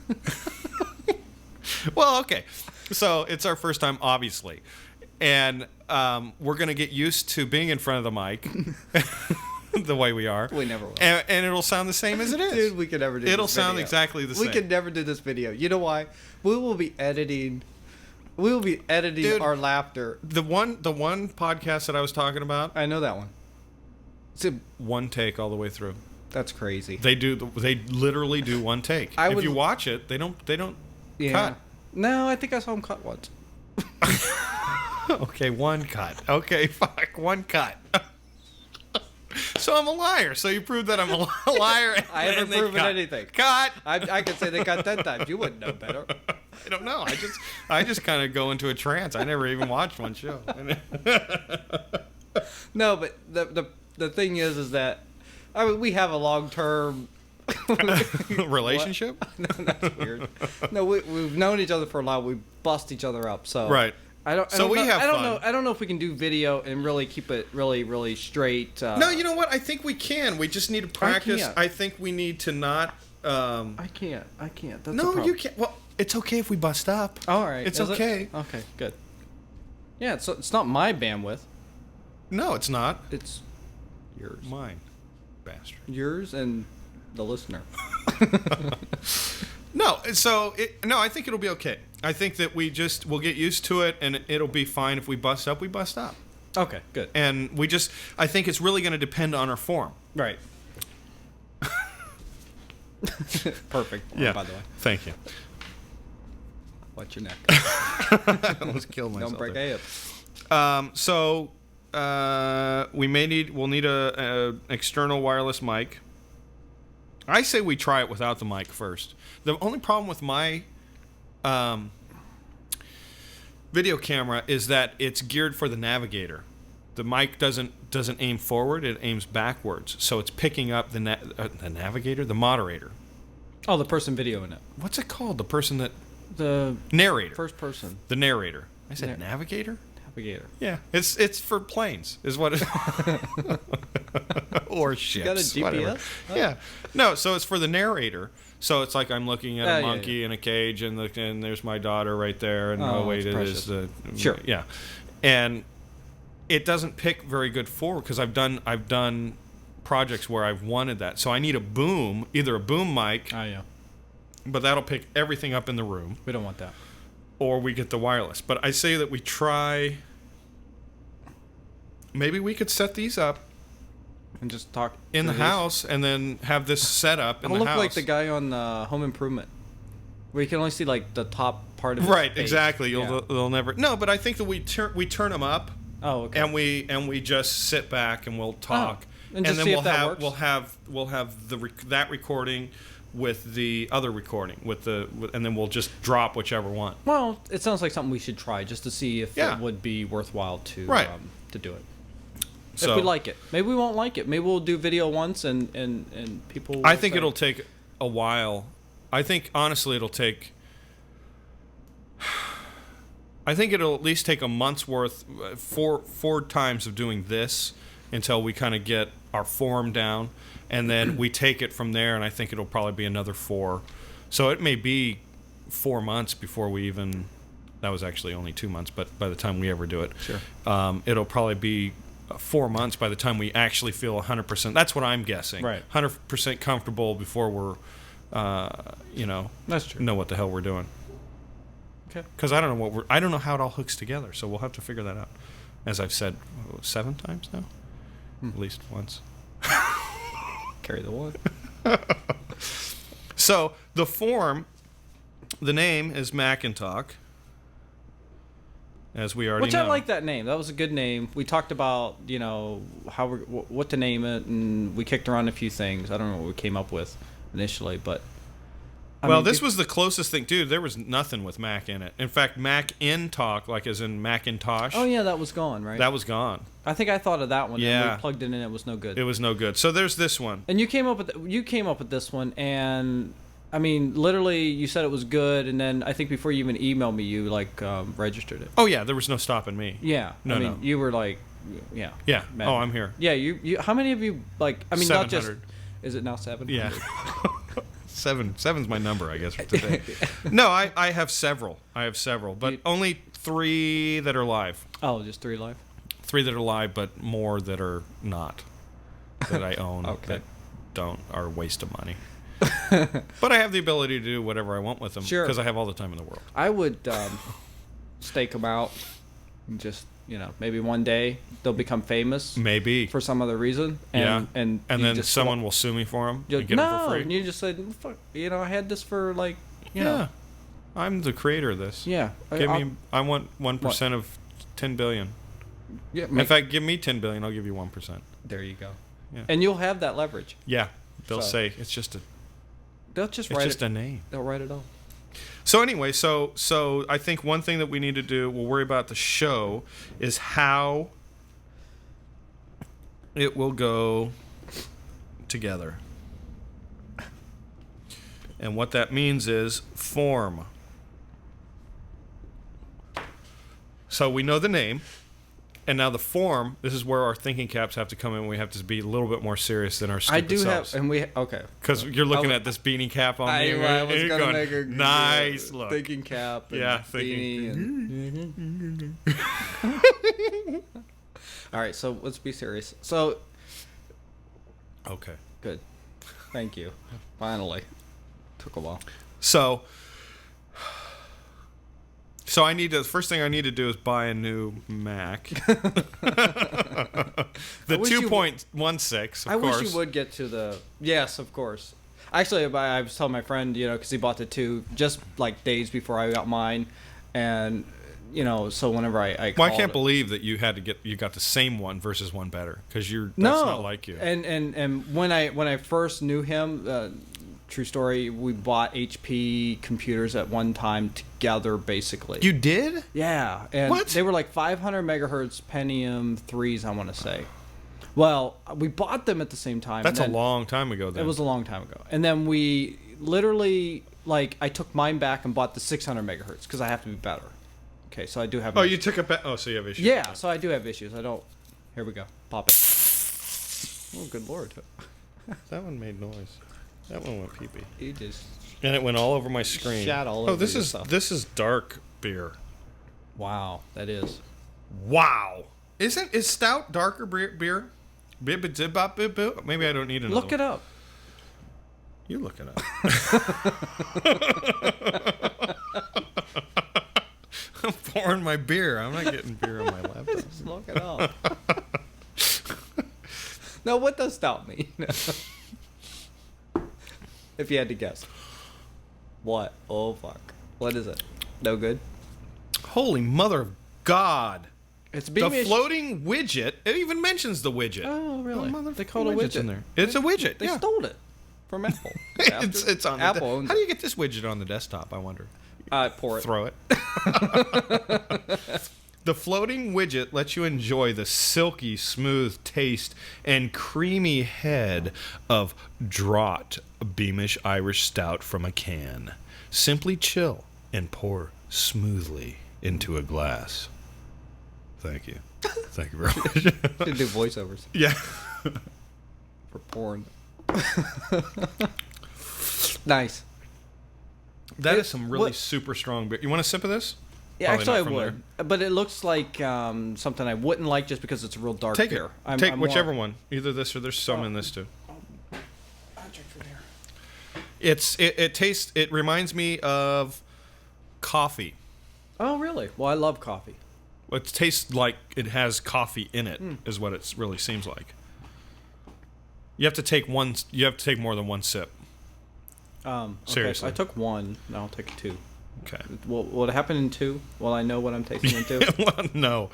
Speaker 1: Well, okay. So it's our first time, obviously. And we're going to get used to being in front of the mic the way we are.
Speaker 2: We never will.
Speaker 1: And it'll sound the same as it is.
Speaker 2: Dude, we could never do
Speaker 1: It'll
Speaker 2: this
Speaker 1: sound
Speaker 2: video.
Speaker 1: exactly the same.
Speaker 2: We could never do this video. You know why? We will be editing
Speaker 1: Dude,
Speaker 2: our laughter.
Speaker 1: The one podcast that I was talking about,
Speaker 2: I know that one. So,
Speaker 1: one take all the way through.
Speaker 2: that's crazy.
Speaker 1: They literally do one take. If you watch it, they don't
Speaker 2: Yeah.
Speaker 1: cut.
Speaker 2: No, I think I saw him cut once.
Speaker 1: Okay, one cut. Okay, fuck, one cut. So I'm a liar. So you proved that I'm a liar.
Speaker 2: I haven't
Speaker 1: and they
Speaker 2: proven
Speaker 1: cut.
Speaker 2: anything.
Speaker 1: Cut.
Speaker 2: I could say they cut 10 times. You wouldn't know better.
Speaker 1: I don't know. I just kind of go into a trance. I never even watched one show.
Speaker 2: No, but the thing is that we have a long-term
Speaker 1: Relationship?
Speaker 2: No, that's weird. No, we've known each other for a while. We bust each other up. So
Speaker 1: Right.
Speaker 2: I don't
Speaker 1: So we
Speaker 2: know,
Speaker 1: have
Speaker 2: I don't
Speaker 1: fun.
Speaker 2: know. I don't know if we can do video and really keep it really straight.
Speaker 1: No, you know what? I think we can. We just need to practice.
Speaker 2: can't.
Speaker 1: I think we need to not.
Speaker 2: I can't. That's the
Speaker 1: No,
Speaker 2: problem.
Speaker 1: you can't. Well, it's okay if we bust up.
Speaker 2: All right.
Speaker 1: It's
Speaker 2: is it?
Speaker 1: okay.
Speaker 2: Okay, good. Yeah, it's not my bandwidth.
Speaker 1: No, it's not.
Speaker 2: It's yours.
Speaker 1: Mine, bastard.
Speaker 2: Yours and the listener.
Speaker 1: No, so I think it'll be okay. I think that we'll get used to it, and it'll be fine. If we bust up, we bust up.
Speaker 2: Okay, good.
Speaker 1: And I think it's really going to depend on our form.
Speaker 2: Right. Perfect.
Speaker 1: Yeah.
Speaker 2: By the way,
Speaker 1: Thank you.
Speaker 2: watch your neck.
Speaker 1: I almost killed myself.
Speaker 2: Don't break
Speaker 1: there.
Speaker 2: a hip.
Speaker 1: So we'll need a external wireless mic. I say we try it without the mic first. The only problem with my video camera is that it's geared for the navigator. The mic doesn't aim forward; it aims backwards. So it's picking up the navigator, the moderator.
Speaker 2: Oh, the person videoing it.
Speaker 1: What's it called? The person that
Speaker 2: The
Speaker 1: narrator.
Speaker 2: first person
Speaker 1: The narrator. I said navigator.
Speaker 2: navigator.
Speaker 1: Yeah, it's for planes, is what it or ships.
Speaker 2: got a GPS?
Speaker 1: Whatever.
Speaker 2: Oh.
Speaker 1: Yeah, no. So it's for the narrator. So it's like I'm looking at
Speaker 2: Oh,
Speaker 1: a
Speaker 2: yeah,
Speaker 1: monkey in a cage, and there's my daughter right there, and
Speaker 2: Oh,
Speaker 1: wait,
Speaker 2: it's
Speaker 1: it is
Speaker 2: precious.
Speaker 1: the
Speaker 2: Sure.
Speaker 1: yeah, and it doesn't pick very good forward because I've done projects where I've wanted that. So I need a boom, either a boom mic,
Speaker 2: Oh yeah.
Speaker 1: but that'll pick everything up in the room,
Speaker 2: We don't want that.
Speaker 1: or we get the wireless. But I say that we try. Maybe we could set these up
Speaker 2: And just talk
Speaker 1: in the
Speaker 2: through this.
Speaker 1: house and then have this set up in
Speaker 2: I'll
Speaker 1: the
Speaker 2: look
Speaker 1: house.
Speaker 2: like the guy on Home Improvement, where you can only see like the top part of his
Speaker 1: Right,
Speaker 2: face.
Speaker 1: exactly.
Speaker 2: Yeah.
Speaker 1: They'll never. No, but I think that we turn them up
Speaker 2: Oh, okay.
Speaker 1: and we just sit back and we'll talk.
Speaker 2: And just
Speaker 1: then
Speaker 2: see
Speaker 1: we'll
Speaker 2: if that
Speaker 1: have
Speaker 2: works?
Speaker 1: we'll have that recording with the other recording, and then we'll just drop whichever one.
Speaker 2: Well, it sounds like something we should try just to see if it would be worthwhile to do it. So, if we like it. Maybe we won't like it. Maybe we'll do video once and people will
Speaker 1: I think it'll take a while. I think, honestly, it'll at least take a month's worth, four times of doing this until we kind of get our form down, and then we take it from there, and I think it'll probably be another 4. So it may be 4 months before we even... That was actually only 2 months, but by the time we ever do it,
Speaker 2: sure.
Speaker 1: It'll probably be 4 months by the time we actually feel 100%. That's what I'm guessing.
Speaker 2: Right.
Speaker 1: 100% comfortable before we're,
Speaker 2: That's true.
Speaker 1: know what the hell we're doing.
Speaker 2: Okay.
Speaker 1: Because I don't know I don't know how it all hooks together, so we'll have to figure that out. As I've said 7 times now, at least once.
Speaker 2: Carry the one.
Speaker 1: So the form, the name is MacNTalk, as we already know.
Speaker 2: I like that name. That was a good name. We talked about how what to name it, and we kicked around a few things. I don't know what we came up with initially, but
Speaker 1: this was the closest thing, dude. There was nothing with Mac in it. In fact, MacNTalk, like as in Macintosh.
Speaker 2: Oh yeah, that was gone, right?
Speaker 1: That was gone.
Speaker 2: I think I thought of that one.
Speaker 1: Yeah.
Speaker 2: And we plugged it in. It was no good.
Speaker 1: It was no good. So there's this one.
Speaker 2: And you came up with this one, and I mean, literally, you said it was good, and then I think before you even emailed me, you registered it.
Speaker 1: Oh yeah, there was no stopping me.
Speaker 2: Yeah.
Speaker 1: No.
Speaker 2: You were like, yeah.
Speaker 1: Yeah.
Speaker 2: Mad.
Speaker 1: Oh, I'm here.
Speaker 2: Yeah. You. How many of you not just?
Speaker 1: 700.
Speaker 2: Is it now 700?
Speaker 1: Yeah. 7's my number, I guess, for today. No, I have several. But only 3 that are live.
Speaker 2: Oh, just 3 live?
Speaker 1: 3 that are live, but more that are not. That I own.
Speaker 2: Okay.
Speaker 1: That are a waste of money. But I have the ability to do whatever I want with them.
Speaker 2: Sure.
Speaker 1: Because I have all the time in the world.
Speaker 2: I would stake them out and just, maybe one day they'll become famous.
Speaker 1: Maybe.
Speaker 2: For some other reason. And
Speaker 1: then someone will sue me for them and get them for free.
Speaker 2: And you just said, fuck, I had this for
Speaker 1: Yeah. I'm the creator of this.
Speaker 2: Yeah.
Speaker 1: I want 1% of 10 billion.
Speaker 2: Yeah.
Speaker 1: In fact, give me 10 billion, I'll give you 1%.
Speaker 2: There you go.
Speaker 1: Yeah.
Speaker 2: And you'll have that leverage.
Speaker 1: Yeah. They'll say it's just a name.
Speaker 2: They'll write it all.
Speaker 1: So anyway, so I think one thing that we need to do, we'll worry about the show, is how it will go together. And what that means is form. So we know the name. And now the form, this is where our thinking caps have to come in. We have to be a little bit more serious than our stupid selves.
Speaker 2: Okay.
Speaker 1: Because you're looking at this beanie cap on me.
Speaker 2: I was going to make a
Speaker 1: nice look.
Speaker 2: Thinking cap. And beanie. All right, so let's be serious. So.
Speaker 1: Okay.
Speaker 2: Good. Thank you. Finally. Took a while.
Speaker 1: So the first thing I need to do is buy a new Mac. The 2.16,
Speaker 2: I wish you would get to the... Yes, of course. Actually, I was telling my friend, because he bought the 2 just days before I got mine. And, so whenever I
Speaker 1: Well, I can't believe that you got the same one versus one better. Because that's not like you.
Speaker 2: And when I first knew him... true story, we bought HP computers at one time together, basically.
Speaker 1: You did?
Speaker 2: Yeah. And
Speaker 1: what?
Speaker 2: They were 500 megahertz Pentium 3s, I want to say. Well, we bought them at the same time.
Speaker 1: That's a long time ago, then.
Speaker 2: It was a long time ago. And then we literally, I took mine back and bought the 600 megahertz because I have to be better. Okay, so I do have...
Speaker 1: Oh, you took it back? Oh, so you have issues.
Speaker 2: Yeah, so I do have issues. I don't... Here we go. Pop it. Oh, good Lord.
Speaker 1: That one made noise. That one went pee-pee.
Speaker 2: You just...
Speaker 1: And it went all over my screen.
Speaker 2: Shat all over yourself.
Speaker 1: This is dark beer.
Speaker 2: Wow, that is.
Speaker 1: Wow. Is stout darker beer? Maybe I don't need another
Speaker 2: Look it up.
Speaker 1: You look it up. I'm pouring my beer. I'm not getting beer on my laptop.
Speaker 2: Just look it up. Now, what does stout mean? If you had to guess. What? Oh, fuck. What is it? No good?
Speaker 1: Holy mother of God.
Speaker 2: It's
Speaker 1: the floating widget. It even mentions the widget.
Speaker 2: Oh, really?
Speaker 1: Oh,
Speaker 2: they call it a widget.
Speaker 1: in there. It's a widget.
Speaker 2: They stole it. from Apple.
Speaker 1: It's on
Speaker 2: Apple owns
Speaker 1: How do you get this widget on the desktop, I wonder?
Speaker 2: Pour it.
Speaker 1: Throw it. The floating widget lets you enjoy the silky smooth taste and creamy head of Draught Beamish Irish Stout from a can. Simply chill and pour smoothly into a glass. Thank you. Thank you very much.
Speaker 2: Should do voiceovers.
Speaker 1: Yeah.
Speaker 2: For porn. Nice.
Speaker 1: That is some really super strong beer. You want a sip of this?
Speaker 2: Yeah,
Speaker 1: Probably
Speaker 2: actually I
Speaker 1: not
Speaker 2: would.
Speaker 1: from
Speaker 2: But it looks like something I wouldn't like just because it's a real dark
Speaker 1: Take
Speaker 2: beer.
Speaker 1: it. Take whichever one. Either this or there's some in this too.
Speaker 2: I'll drink from here.
Speaker 1: It tastes. It reminds me of coffee.
Speaker 2: Oh, really? Well, I love coffee.
Speaker 1: It tastes like it has coffee in it. Is what it really seems like. You have to take one. You have to take more than one sip.
Speaker 2: Okay,
Speaker 1: Seriously.
Speaker 2: I took one. Now I'll take two.
Speaker 1: Okay.
Speaker 2: Will it happen in two? Will I know what I'm tasting in two?
Speaker 1: Well, no.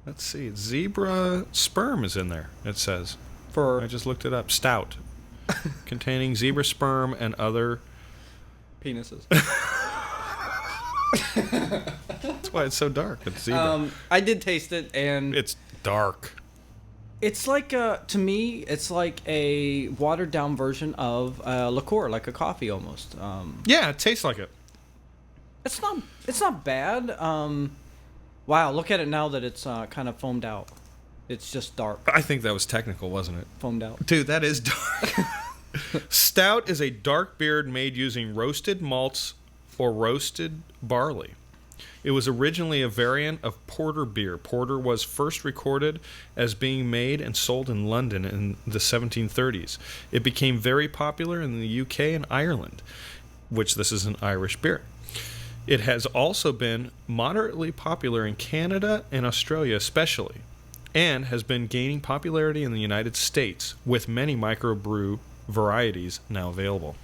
Speaker 1: Let's see. Zebra sperm is in there. It says. I just looked it up. Stout, containing zebra sperm and other
Speaker 2: penises.
Speaker 1: That's why it's so dark. It's zebra.
Speaker 2: I did taste it, and
Speaker 1: it's dark.
Speaker 2: It's like to me, it's like a watered down version of liqueur, like a coffee almost.
Speaker 1: Yeah, it tastes like it.
Speaker 2: It's not bad. Wow, look at it now that it's kind of foamed out. It's just dark.
Speaker 1: I think that was technical, wasn't it?
Speaker 2: Foamed out.
Speaker 1: Dude, that is dark. Stout is a dark beer made using roasted malts or roasted barley. It was originally a variant of porter beer. Porter was first recorded as being made and sold in London in the 1730s. It became very popular in the UK and Ireland, which this is an Irish beer. It has also been moderately popular in Canada and Australia especially, and has been gaining popularity in the United States, with many microbrew varieties now available.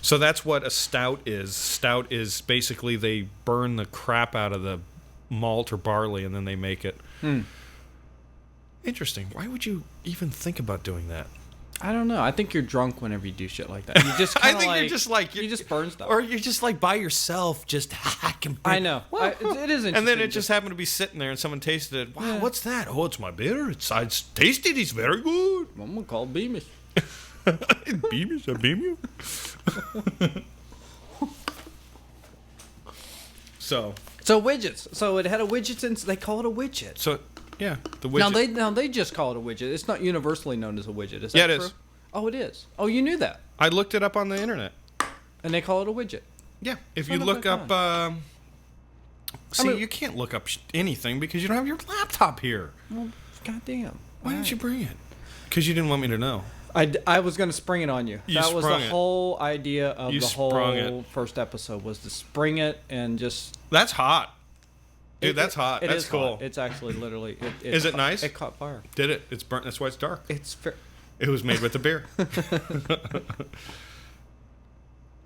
Speaker 1: So that's what a stout is. Stout is basically they burn the crap out of the malt or barley and then they make it. Interesting. Why would you even think about doing that?
Speaker 2: I don't know. I think you're drunk whenever you do shit like that. You just kinda
Speaker 1: you're just like
Speaker 2: you just burn stuff,
Speaker 1: or you're just like by yourself, just
Speaker 2: I know. It is interesting.
Speaker 1: And then it just happened to be sitting there, and someone tasted it. Wow, what's that? Oh, it's my beer. It's tasty. It's very good.
Speaker 2: I'm gonna call it Beamish.
Speaker 1: Beamish, I beam you. So
Speaker 2: widgets. So it had a widget, and they call it a widget.
Speaker 1: So yeah, the widget.
Speaker 2: Now they just call it a widget. It's not universally known as a widget. Is that
Speaker 1: Yeah, it
Speaker 2: true?
Speaker 1: is.
Speaker 2: Oh, it is. Oh, you knew that.
Speaker 1: I looked it up on the internet.
Speaker 2: And they call it a widget.
Speaker 1: Yeah, if
Speaker 2: Son
Speaker 1: you
Speaker 2: of
Speaker 1: look
Speaker 2: a
Speaker 1: up.
Speaker 2: gun.
Speaker 1: You can't look up anything because you don't have your laptop here.
Speaker 2: Well, goddamn.
Speaker 1: Why didn't you bring it? Because you didn't want me to know.
Speaker 2: I was going to spring it on you. That was the whole idea of the whole first episode, was to spring it and just...
Speaker 1: That's hot. Dude, that's hot. That's cool.
Speaker 2: Hot. It's actually literally...
Speaker 1: Is it nice?
Speaker 2: It caught fire.
Speaker 1: Did it? It's burnt. That's why it's dark.
Speaker 2: It's fair.
Speaker 1: It was made with the beer.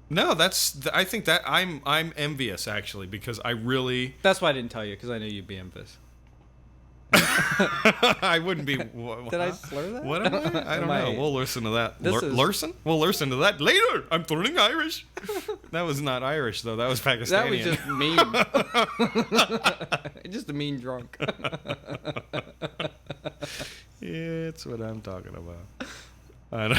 Speaker 1: No, I think that I'm envious, actually, because I really...
Speaker 2: That's why I didn't tell you, because I knew you'd be envious.
Speaker 1: I wouldn't be...
Speaker 2: Did I slur that?
Speaker 1: What am I? I don't know. We'll listen to that.
Speaker 2: Lursen?
Speaker 1: We'll listen to that later. I'm turning Irish. That was not Irish, though. That was Pakistani.
Speaker 2: That was just mean. Just a mean drunk.
Speaker 1: Yeah, it's what I'm talking about. I know.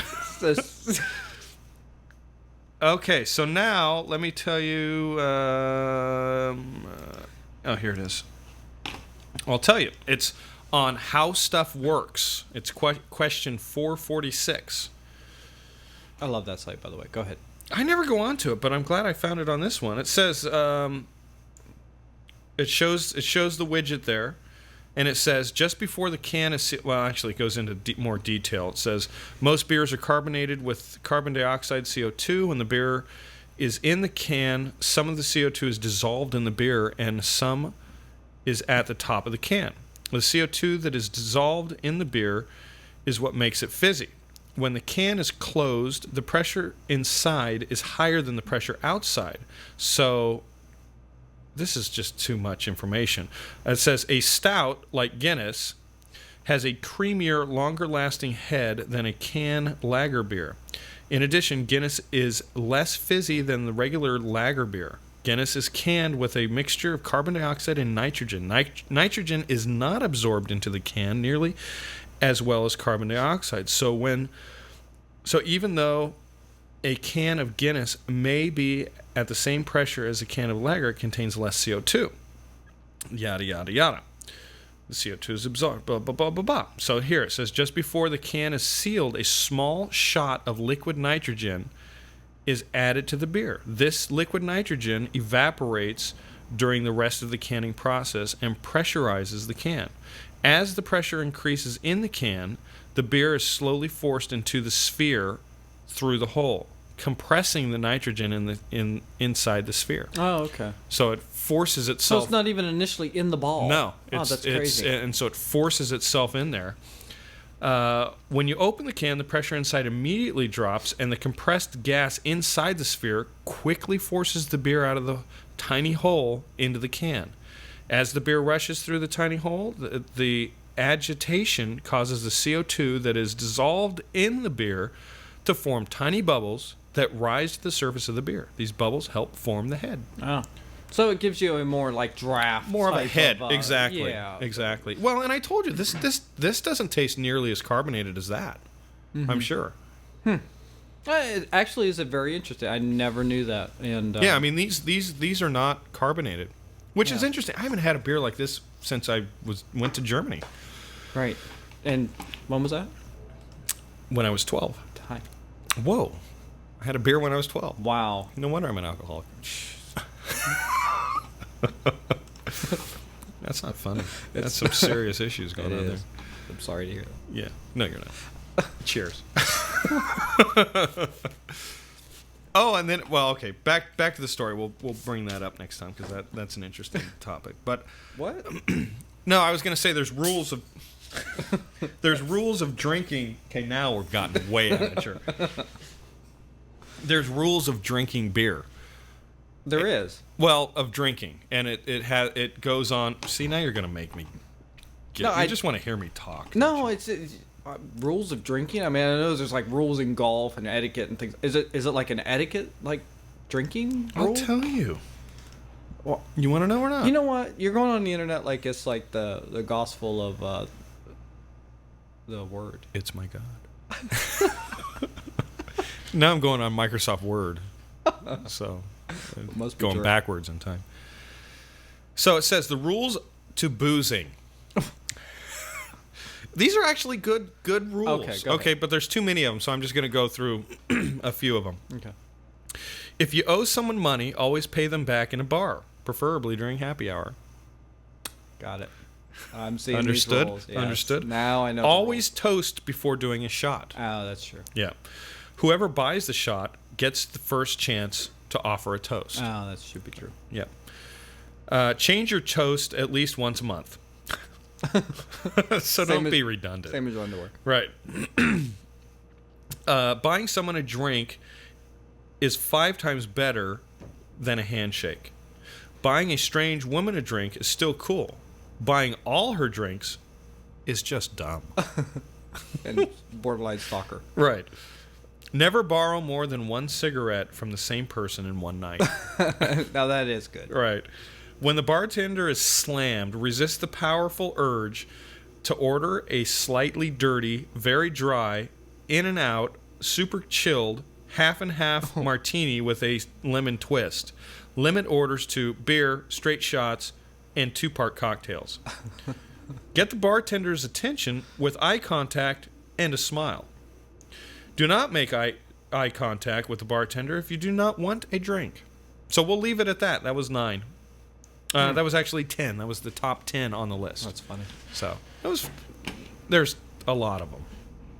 Speaker 1: Okay, so now let me tell you... oh, here it is. I'll tell you. It's on How Stuff Works. It's question 446.
Speaker 2: I love that site, by the way. Go ahead.
Speaker 1: I never go on to it, but I'm glad I found it on this one. It says... it shows the widget there, and it says just before the can is... Well, actually, it goes into more detail. It says most beers are carbonated with carbon dioxide, CO2. When the beer is in the can, some of the CO2 is dissolved in the beer, and some is at the top of the can. The CO2 that is dissolved in the beer is what makes it fizzy. When the can is closed, the pressure inside is higher than the pressure outside. So this is just too much information. It says a stout, like Guinness, has a creamier, longer-lasting head than a can lager beer. In addition, Guinness is less fizzy than the regular lager beer. Guinness is canned with a mixture of carbon dioxide and nitrogen. Nitrogen is not absorbed into the can nearly as well as carbon dioxide. So even though a can of Guinness may be at the same pressure as a can of lager, it contains less CO2. Yada, yada, yada. The CO2 is absorbed, blah, blah, blah, blah, blah. So here it says, just before the can is sealed, a small shot of liquid nitrogen is added to the beer. This liquid nitrogen evaporates during the rest of the canning process and pressurizes the can. As the pressure increases in the can, the beer is slowly forced into the sphere through the hole, compressing the nitrogen inside the sphere.
Speaker 2: Oh, okay.
Speaker 1: So it forces itself.
Speaker 2: So it's not even initially in the ball.
Speaker 1: No.
Speaker 2: That's crazy.
Speaker 1: And so it forces itself in there. When you open the can, the pressure inside immediately drops, and the compressed gas inside the sphere quickly forces the beer out of the tiny hole into the can. As the beer rushes through the tiny hole, the agitation causes the CO2 that is dissolved in the beer to form tiny bubbles that rise to the surface of the beer. These bubbles help form the head.
Speaker 2: Oh. So it gives you a more like draft.
Speaker 1: More of a head,
Speaker 2: of,
Speaker 1: exactly.
Speaker 2: Yeah.
Speaker 1: Exactly. Well, and I told you, this doesn't taste nearly as carbonated as that. Mm-hmm. I'm sure.
Speaker 2: It actually is very interesting. I never knew that. And
Speaker 1: yeah, I mean these are not carbonated, which is interesting. I haven't had a beer like this since I went to Germany.
Speaker 2: Right. And when was that?
Speaker 1: When I was 12.
Speaker 2: Hi.
Speaker 1: Whoa. I had a beer when I was 12.
Speaker 2: Wow.
Speaker 1: No wonder I'm an alcoholic. That's not funny. That's some serious issues going on there.
Speaker 2: I'm sorry to hear that.
Speaker 1: Yeah. No, you're not. Cheers. Oh, and then, well, okay. Back to the story. We'll bring that up next time because that's an interesting topic. But
Speaker 2: what?
Speaker 1: No, I was going to say there's rules of drinking. Okay, now we're gotten way amateur. There's rules of drinking beer.
Speaker 2: There is.
Speaker 1: Well, of drinking, and it goes on. See, now you're going to make me. I just want to hear me talk.
Speaker 2: No, it's rules of drinking. I mean, I know there's like rules in golf and etiquette and things. Is it like an etiquette like drinking rule?
Speaker 1: I'll tell you.
Speaker 2: Well,
Speaker 1: you want to know or not?
Speaker 2: You know what? You're going on the internet like it's like the gospel of the word.
Speaker 1: It's my God. Now I'm going on Microsoft Word. So
Speaker 2: must be
Speaker 1: going
Speaker 2: true.
Speaker 1: backwards in time. So it says the rules to boozing. These are actually good rules.
Speaker 2: Okay,
Speaker 1: but there's too many of them, so I'm just going to go through a few of them.
Speaker 2: Okay.
Speaker 1: If you owe someone money, always pay them back in a bar, preferably during happy hour.
Speaker 2: Got it. I'm seeing
Speaker 1: Understood?
Speaker 2: these rules. Yes.
Speaker 1: Understood?
Speaker 2: Now I know.
Speaker 1: Always toast before doing a shot.
Speaker 2: Oh, that's true.
Speaker 1: Yeah. Whoever buys the shot gets the first chance to offer a toast.
Speaker 2: Oh, that should be true.
Speaker 1: Yeah. Change your toast at least once a month. So don't be redundant.
Speaker 2: Same as underwear.
Speaker 1: Right. Buying someone a drink is 5 times better than a handshake. Buying a strange woman a drink is still cool. Buying all her drinks is just dumb.
Speaker 2: And borderline stalker.
Speaker 1: Right. Never borrow more than 1 cigarette from the same person in one night.
Speaker 2: Now that is good.
Speaker 1: Right. When the bartender is slammed, resist the powerful urge to order a slightly dirty, very dry, in and out, super chilled, half and half martini with a lemon twist. Limit orders to beer, straight shots, and 2-part cocktails. Get the bartender's attention with eye contact and a smile. Do not make eye contact with the bartender if you do not want a drink. So we'll leave it at that. That was 9. That was actually 10. That was the top 10 on the list.
Speaker 2: That's funny.
Speaker 1: So there's a lot of them.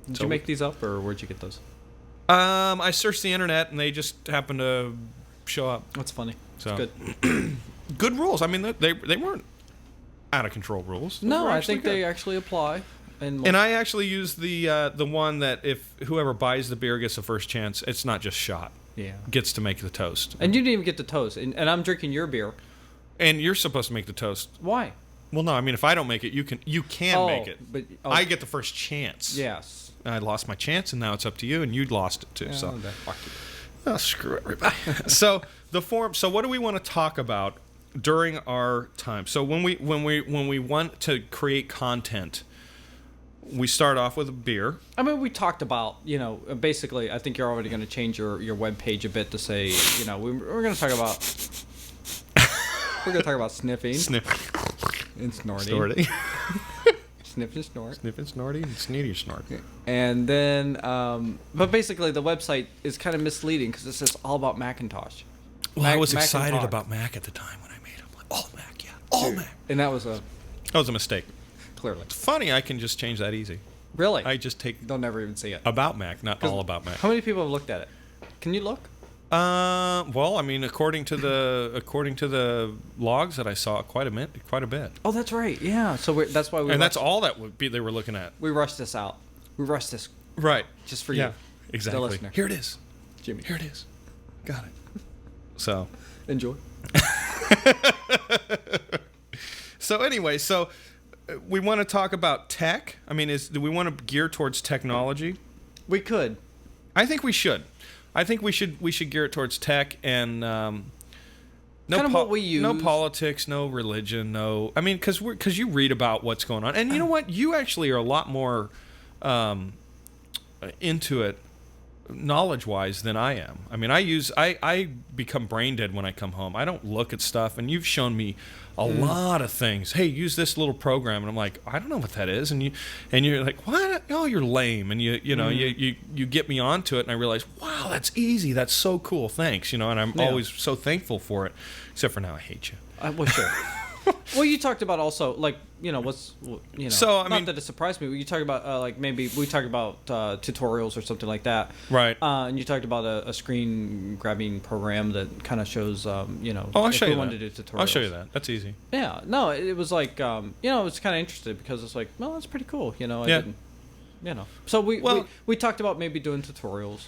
Speaker 2: Did you make these up, or where'd you get those?
Speaker 1: I searched the internet, and they just happened to show up.
Speaker 2: That's funny.
Speaker 1: So
Speaker 2: Good.
Speaker 1: Good rules. I mean, they weren't out of control rules.
Speaker 2: No, I think they actually apply.
Speaker 1: And I actually use the one that if whoever buys the beer gets the first chance, it's not just shot.
Speaker 2: Yeah.
Speaker 1: Gets to make the toast.
Speaker 2: And you didn't even get the toast. And I'm drinking your beer.
Speaker 1: And you're supposed to make the toast.
Speaker 2: Why?
Speaker 1: Well, no, I mean, if I don't make it, you can make it.
Speaker 2: But
Speaker 1: I get the first chance.
Speaker 2: Yes.
Speaker 1: I lost my chance, and now it's up to you, and you lost it too. So,
Speaker 2: fuck you.
Speaker 1: oh, screw everybody. So the forum. So what do we want to talk about during our time? So when we want to create content, we start off with a beer.
Speaker 2: I mean, we talked about, basically, I think you're already going to change your web page a bit to say, we're going to talk about sniffing. And snorting. Sniff and snort.
Speaker 1: Sniff and snorty and sneety snort.
Speaker 2: And then, but basically the website is kind of misleading because it says all about Macintosh.
Speaker 1: Well, I was excited about Mac at the time when I made it. I'm like, all Mac, yeah, all Mac.
Speaker 2: And that was a
Speaker 1: mistake.
Speaker 2: Clearly.
Speaker 1: It's funny, I can just change that easy.
Speaker 2: Really?
Speaker 1: I just take
Speaker 2: They'll never even see it.
Speaker 1: About Mac, not all about Mac.
Speaker 2: How many people have looked at it? Can you look?
Speaker 1: Well, I mean, according to the logs that I saw, quite a bit.
Speaker 2: Oh, that's right. Yeah. So that's why
Speaker 1: that's all that they were looking at.
Speaker 2: We rushed this out. We rushed this.
Speaker 1: Right.
Speaker 2: Just for you.
Speaker 1: Exactly.
Speaker 2: The listener.
Speaker 1: Here it is,
Speaker 2: Jimmy.
Speaker 1: Here it is. Got it. So.
Speaker 2: Enjoy.
Speaker 1: So anyway, we want to talk about tech. I mean, do we want to gear towards technology?
Speaker 2: We could.
Speaker 1: I think we should. I think we should gear it towards tech and
Speaker 2: what we use.
Speaker 1: No politics, no religion, no. I mean, because you read about what's going on, and you know what? You actually are a lot more into it knowledge-wise than I am. I mean, I become brain dead when I come home. I don't look at stuff, and you've shown me a lot of things. Hey, use this little program, and I'm like, I don't know what that is, and you're like, what? Oh, you're lame, and you get me onto it, and I realize, wow, that's easy, that's so cool, thanks, and I'm always so thankful for it, except for now I hate you.
Speaker 2: Well, sure. Well, you talked about also So I mean, that it surprised me. You talked about maybe we talked about tutorials or something like that,
Speaker 1: right?
Speaker 2: And you talked about a screen grabbing program that kind of shows,
Speaker 1: Oh, I'll show you that.
Speaker 2: To do tutorials.
Speaker 1: I'll show you that. That's easy.
Speaker 2: Yeah. No, it was like it was kind of interesting because it's like, well, that's pretty cool. So we talked about maybe doing tutorials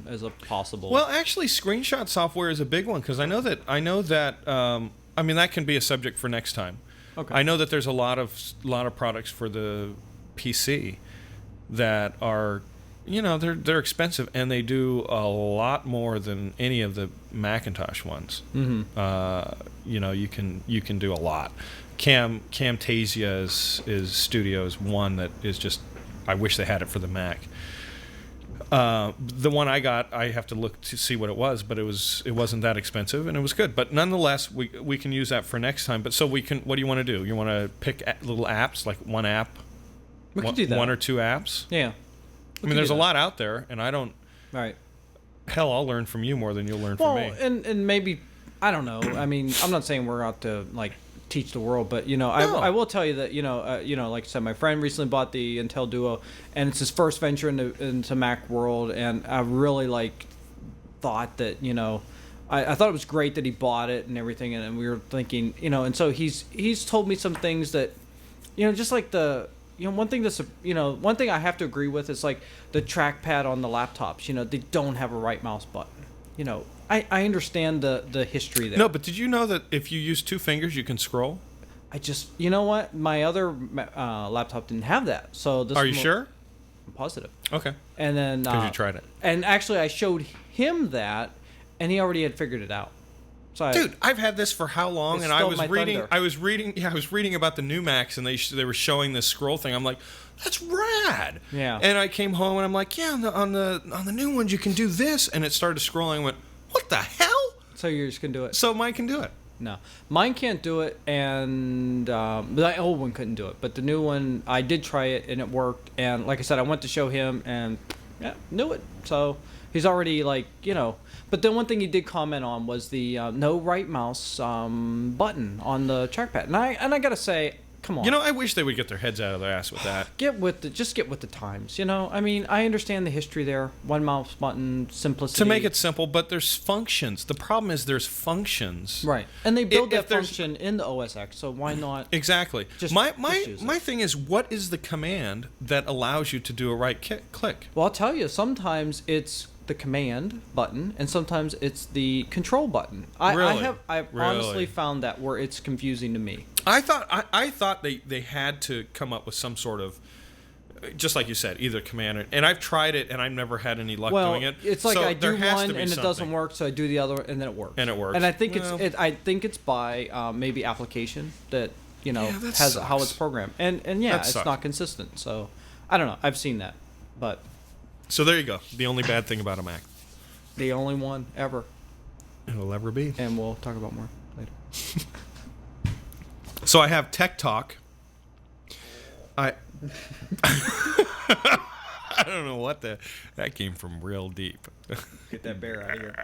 Speaker 2: as a possible.
Speaker 1: Well, actually, screenshot software is a big one because I know that. I mean, that can be a subject for next time.
Speaker 2: Okay.
Speaker 1: I know that there's a lot of products for the PC that are, they're expensive and they do a lot more than any of the Macintosh ones.
Speaker 2: Mm-hmm.
Speaker 1: You can do a lot. Camtasia is Studio's one that is just. I wish they had it for the Mac. The one I got, I have to look to see what it was, but it wasn't that expensive and it was good. But nonetheless, we can use that for next time. But so we can. What do you want to do? You want to pick little apps, like one app,
Speaker 2: we can do that.
Speaker 1: One or two apps.
Speaker 2: Yeah.
Speaker 1: I mean, there's a lot out there, and I don't.
Speaker 2: Right.
Speaker 1: Hell, I'll learn from you more than you'll learn from me.
Speaker 2: And maybe I don't know. I mean, I'm not saying we're out to teach the world, but I will tell you that like I said, my friend recently bought the Intel Duo, and it's his first venture into Mac world, and I really thought that I thought it was great that he bought it and everything, and we were thinking and so he's told me some things that just like the one thing that's one thing I have to agree with is like the trackpad on the laptops. They don't have a right mouse button. I understand the history there.
Speaker 1: No, but did you know that if you use two fingers, you can scroll?
Speaker 2: I just, what? My other laptop didn't have that. So this.
Speaker 1: Are you sure?
Speaker 2: I'm positive.
Speaker 1: Okay.
Speaker 2: And then.
Speaker 1: Because you tried it.
Speaker 2: And actually, I showed him that, and he already had figured it out. So
Speaker 1: dude, I've had this for how long? And I was reading.
Speaker 2: Thunder.
Speaker 1: I was reading about the new Macs, and they were showing this scroll thing. I'm like, that's rad.
Speaker 2: Yeah.
Speaker 1: And I came home, and I'm like, yeah, on the new ones you can do this, and it started scrolling. I went, what the hell?
Speaker 2: So yours can do it.
Speaker 1: So mine can do it.
Speaker 2: No, mine can't do it, and the old one couldn't do it. But the new one, I did try it, and it worked. And like I said, I went to show him, and knew it. So he's already But then one thing he did comment on was the no right mouse button on the trackpad, and I gotta say, come on.
Speaker 1: I wish they would get their heads out of their ass with that.
Speaker 2: Get with the times. I mean, I understand the history there. One mouse button, simplicity.
Speaker 1: To make it simple, but there's functions. The problem is there's functions.
Speaker 2: Right. And they build that function in the OS X, so why not?
Speaker 1: Exactly. My thing is, what is the command that allows you to do a right click?
Speaker 2: Well, I'll tell you, sometimes it's the command button, and sometimes it's the control button. I've honestly found that where it's confusing to me.
Speaker 1: I thought they had to come up with some sort of, just like you said, either command, and I've tried it and I've never had any luck doing it.
Speaker 2: It's like
Speaker 1: so
Speaker 2: I do one and it
Speaker 1: something.
Speaker 2: doesn't work, so I do the other and then it works.
Speaker 1: And it works.
Speaker 2: And I think I think it's by maybe application that has
Speaker 1: sucks.
Speaker 2: how it's programmed, and yeah,
Speaker 1: That
Speaker 2: it's
Speaker 1: sucks.
Speaker 2: not consistent. So I don't know. I've seen that, but
Speaker 1: So there you go. The only bad thing about a Mac.
Speaker 2: the only one ever,
Speaker 1: It'll ever be.
Speaker 2: and we'll talk about more later.
Speaker 1: So I have Tech Talk. I don't know what that came from real deep.
Speaker 2: Get that bear out of here.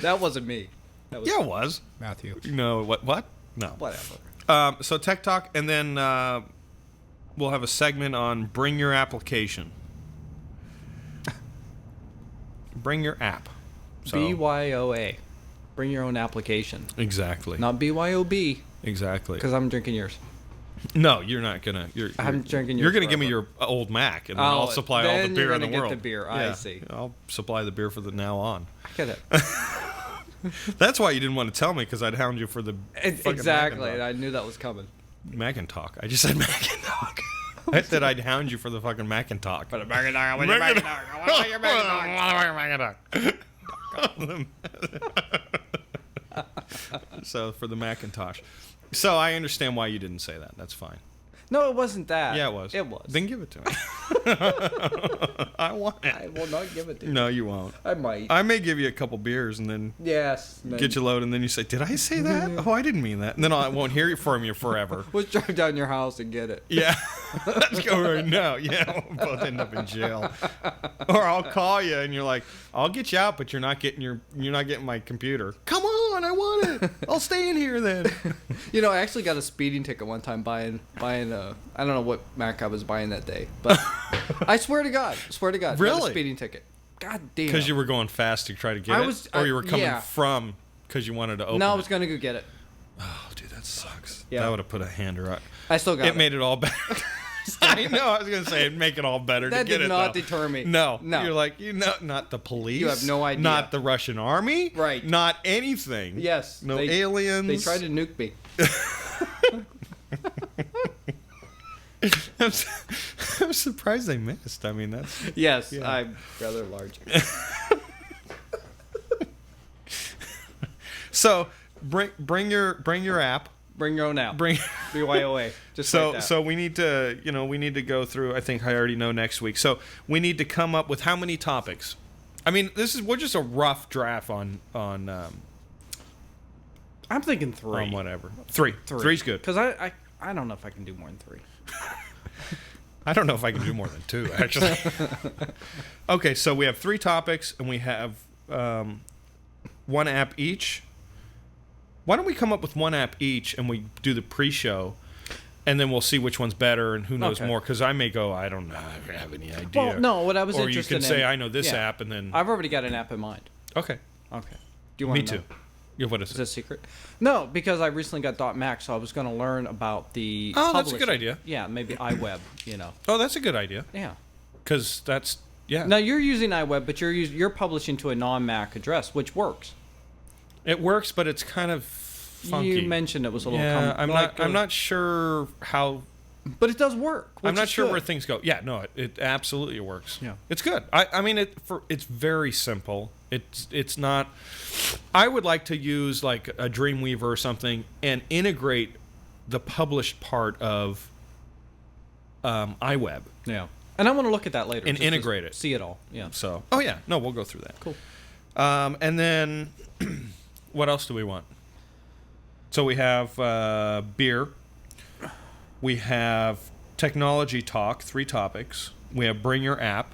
Speaker 2: That wasn't me. That was
Speaker 1: Yeah, it was.
Speaker 2: Matthew.
Speaker 1: No, what? No.
Speaker 2: Whatever.
Speaker 1: So Tech Talk, and then we'll have a segment on Bring Your Application. Bring your app. So,
Speaker 2: BYOA. Bring your own application.
Speaker 1: exactly.
Speaker 2: Not BYOB,
Speaker 1: Exactly.
Speaker 2: because I'm drinking yours.
Speaker 1: No, you're not gonna.
Speaker 2: I'm drinking
Speaker 1: You're
Speaker 2: yours
Speaker 1: gonna give me
Speaker 2: forever.
Speaker 1: your old Mac, and then I'll supply all the
Speaker 2: then
Speaker 1: beer
Speaker 2: you're
Speaker 1: in the
Speaker 2: gonna
Speaker 1: world.
Speaker 2: get the beer. I see.
Speaker 1: I'll supply the beer for the now on.
Speaker 2: Get it.
Speaker 1: That's why you didn't want to tell me, because I'd hound you for the fucking
Speaker 2: Exactly.
Speaker 1: MacNTalk.
Speaker 2: I knew that was coming.
Speaker 1: MacNTalk. I just said MacNTalk. I said I'd hound you for the fucking MacNTalk.
Speaker 2: But a MacNTalk. I want your MacNTalk. I want your MacNTalk.
Speaker 1: So for the Macintosh. So I understand why you didn't say that. That's fine.
Speaker 2: No, it wasn't that.
Speaker 1: Yeah, it was.
Speaker 2: It was.
Speaker 1: Then give it to me. I want it.
Speaker 2: I will not give it to you.
Speaker 1: No, you won't.
Speaker 2: I might.
Speaker 1: I may give you a couple beers and then
Speaker 2: Yes.
Speaker 1: get you loaded, and then you say, "Did I say that? Oh, I didn't mean that." And then I won't hear it from you forever.
Speaker 2: Let's drive down your house and get it.
Speaker 1: Yeah, let's go right now. Yeah, we'll both end up in jail. Or I'll call you and you're like, "I'll get you out, but you're not getting my computer." Come on, I want it. I'll stay in here then.
Speaker 2: I actually got a speeding ticket one time buying I don't know what Mac I was buying that day, but I swear to God, got a
Speaker 1: Really?
Speaker 2: speeding ticket. God damn.
Speaker 1: Because you were going fast to try to get or you were coming from because you wanted to open.
Speaker 2: No, I
Speaker 1: it?
Speaker 2: was gonna go get it.
Speaker 1: Oh, dude, that sucks.
Speaker 2: Yeah.
Speaker 1: That would have put a hander up.
Speaker 2: I still got it.
Speaker 1: It made it all better. I know. I was gonna say it'd make it all better
Speaker 2: That
Speaker 1: to get
Speaker 2: did
Speaker 1: it.
Speaker 2: not
Speaker 1: though.
Speaker 2: deter me.
Speaker 1: No,
Speaker 2: No.
Speaker 1: You're like, not the police.
Speaker 2: You have no idea.
Speaker 1: Not the Russian army.
Speaker 2: Right.
Speaker 1: Not anything.
Speaker 2: Yes.
Speaker 1: No aliens.
Speaker 2: They tried to nuke me.
Speaker 1: I'm surprised they missed. I mean, that's
Speaker 2: Yes,
Speaker 1: Yeah.
Speaker 2: I'm rather large.
Speaker 1: so. Bring your app.
Speaker 2: Bring your own app.
Speaker 1: Bring.
Speaker 2: BYOA. Just
Speaker 1: So
Speaker 2: like that.
Speaker 1: so we need to go through. I think I already know next week. So we need to come up with how many topics. I mean, we're just a rough draft on
Speaker 2: I'm thinking 3.
Speaker 1: on whatever. Three. Three's good.
Speaker 2: Because I don't know if I can do more than 3.
Speaker 1: I don't know if I can do more than 2 actually. Okay, so we have 3 topics and we have 1 app each. Why don't we come up with 1 app each and we do the pre-show, and then we'll see which one's better and who knows more. Because I may go, I don't know, I don't have any idea.
Speaker 2: Well, no, what I was
Speaker 1: or
Speaker 2: interested
Speaker 1: you
Speaker 2: in.
Speaker 1: can say, I know this
Speaker 2: yeah.
Speaker 1: app, and then
Speaker 2: I've already got an app in mind.
Speaker 1: okay.
Speaker 2: Okay. Do you want
Speaker 1: Me
Speaker 2: to
Speaker 1: too. Yeah, what is
Speaker 2: Is
Speaker 1: it?
Speaker 2: that a secret? No, because I recently got .Mac, so I was going to learn about the
Speaker 1: Oh, that's a good
Speaker 2: publishing.
Speaker 1: idea.
Speaker 2: Yeah, maybe iWeb,
Speaker 1: Oh, that's a good idea.
Speaker 2: Yeah.
Speaker 1: Because that's
Speaker 2: Now, you're using iWeb, but you're publishing to a non-Mac address, which works.
Speaker 1: It works, but it's kind of funky.
Speaker 2: You mentioned it was a little
Speaker 1: I'm not sure how.
Speaker 2: But it does work.
Speaker 1: I'm not
Speaker 2: which is
Speaker 1: sure
Speaker 2: good.
Speaker 1: where things go. Yeah, no, it absolutely works.
Speaker 2: Yeah.
Speaker 1: It's good. I mean, it's very simple. It's not. I would like to use like a Dreamweaver or something and integrate the published part of iWeb.
Speaker 2: Yeah. And I want to look at that later.
Speaker 1: And
Speaker 2: just to
Speaker 1: integrate it.
Speaker 2: See it all. Yeah.
Speaker 1: So, oh yeah, no, we'll go through that.
Speaker 2: Cool.
Speaker 1: And then, what else do we want? So we have beer. We have technology talk, 3 topics. We have bring your app,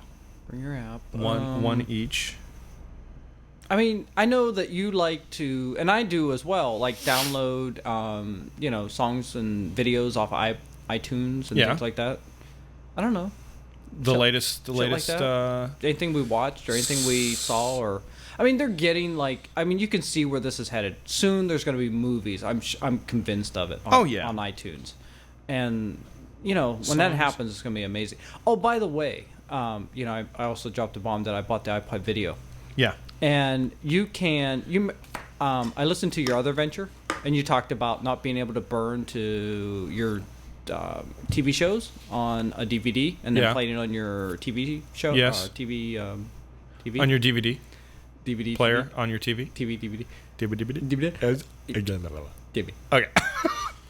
Speaker 2: Bring your app.
Speaker 1: one each.
Speaker 2: I mean, I know that you like to, and I do as well, like download, songs and videos off iTunes and
Speaker 1: Yeah.
Speaker 2: things like that. I don't know.
Speaker 1: The latest.
Speaker 2: like that? Anything we watched or anything we saw, or I mean, they're getting you can see where this is headed. Soon, there's going to be movies. I'm convinced of it. On iTunes, and when that happens, it's going to be amazing. Oh, by the way, I also dropped a bomb that I bought the iPod Video.
Speaker 1: Yeah.
Speaker 2: And I listened to your other venture, and you talked about not being able to burn to your TV shows on a DVD and then playing it on your TV show.
Speaker 1: Yes.
Speaker 2: TV.
Speaker 1: On your DVD player
Speaker 2: TV?
Speaker 1: on your TV.
Speaker 2: DVD.
Speaker 1: DVD. Okay.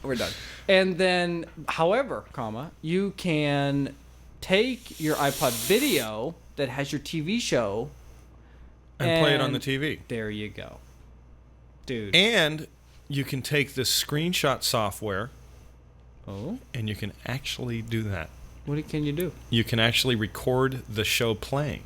Speaker 2: We're done. And then, however, you can take your iPod video that has your TV show
Speaker 1: and play it on the TV.
Speaker 2: There you go. Dude.
Speaker 1: And you can take the screenshot software and you can actually do that.
Speaker 2: What can you do?
Speaker 1: You can actually record the show playing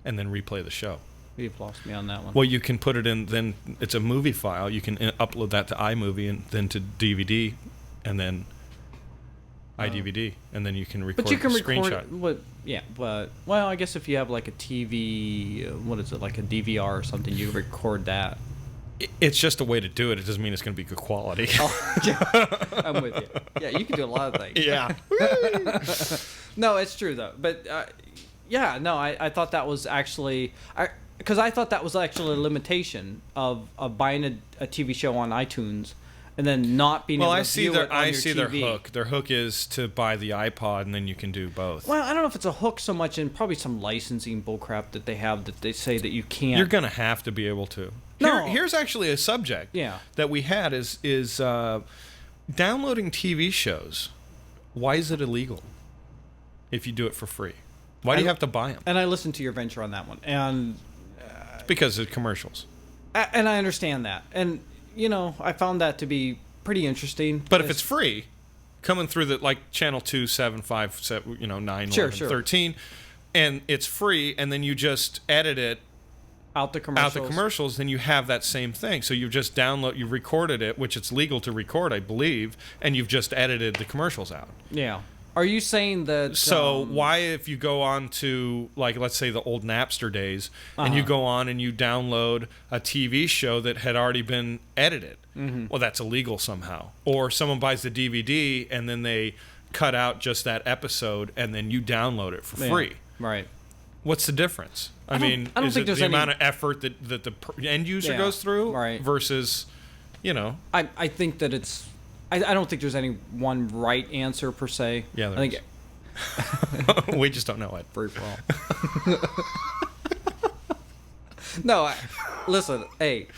Speaker 1: and then replay the show.
Speaker 2: You've lost me on that one.
Speaker 1: Well, you can put it in, then it's a movie file. You can upload that to iMovie and then to DVD and then iDVD, and then you can record
Speaker 2: but you can
Speaker 1: the
Speaker 2: record
Speaker 1: screenshot.
Speaker 2: Well, I guess if you have like a TV, what is it, like a DVR or something, you record that.
Speaker 1: It's just a way to do it. It doesn't mean it's going to be good quality.
Speaker 2: Oh, yeah. I'm with you. Yeah, you can do a lot of things.
Speaker 1: Yeah.
Speaker 2: No, it's true though. But I thought that was actually because I thought that was actually a limitation of buying a TV show on iTunes and then not being able to view it on your TV.
Speaker 1: I see their hook. Their hook is to buy the iPod and then you can do both.
Speaker 2: Well, I don't know if it's a hook so much, and probably some licensing bullcrap that they have that they say that you can't.
Speaker 1: You're going to have to be able to.
Speaker 2: No.
Speaker 1: Here's actually a subject that we had is downloading TV shows. Why is it illegal if you do it for free? Why do you have to buy them?
Speaker 2: And I listened to your venture on that one, and
Speaker 1: it's because of commercials.
Speaker 2: And I understand that, and I found that to be pretty interesting.
Speaker 1: But if it's free, coming through like channel 2, 7, 5, 9, 11, 13, and it's free, and then you just edit it
Speaker 2: out the commercials,
Speaker 1: then you have that same thing. So you just you recorded it, which it's legal to record, I believe, and you've just edited the commercials out.
Speaker 2: Yeah. Are you saying that...
Speaker 1: So why, if you go on to, like, let's say the old Napster days, and you go on and you download a TV show that had already been edited, well, that's illegal somehow. Or someone buys the DVD, and then they cut out just that episode, and then you download it for free.
Speaker 2: Right.
Speaker 1: What's the difference? I mean,
Speaker 2: I don't
Speaker 1: is
Speaker 2: think
Speaker 1: it
Speaker 2: there's
Speaker 1: the
Speaker 2: any...
Speaker 1: amount of effort that the end user goes through versus,
Speaker 2: I think that it's... I don't think there's any one right answer per se.
Speaker 1: Yeah, there is. We just don't know it.
Speaker 2: Free for all. No, listen, hey.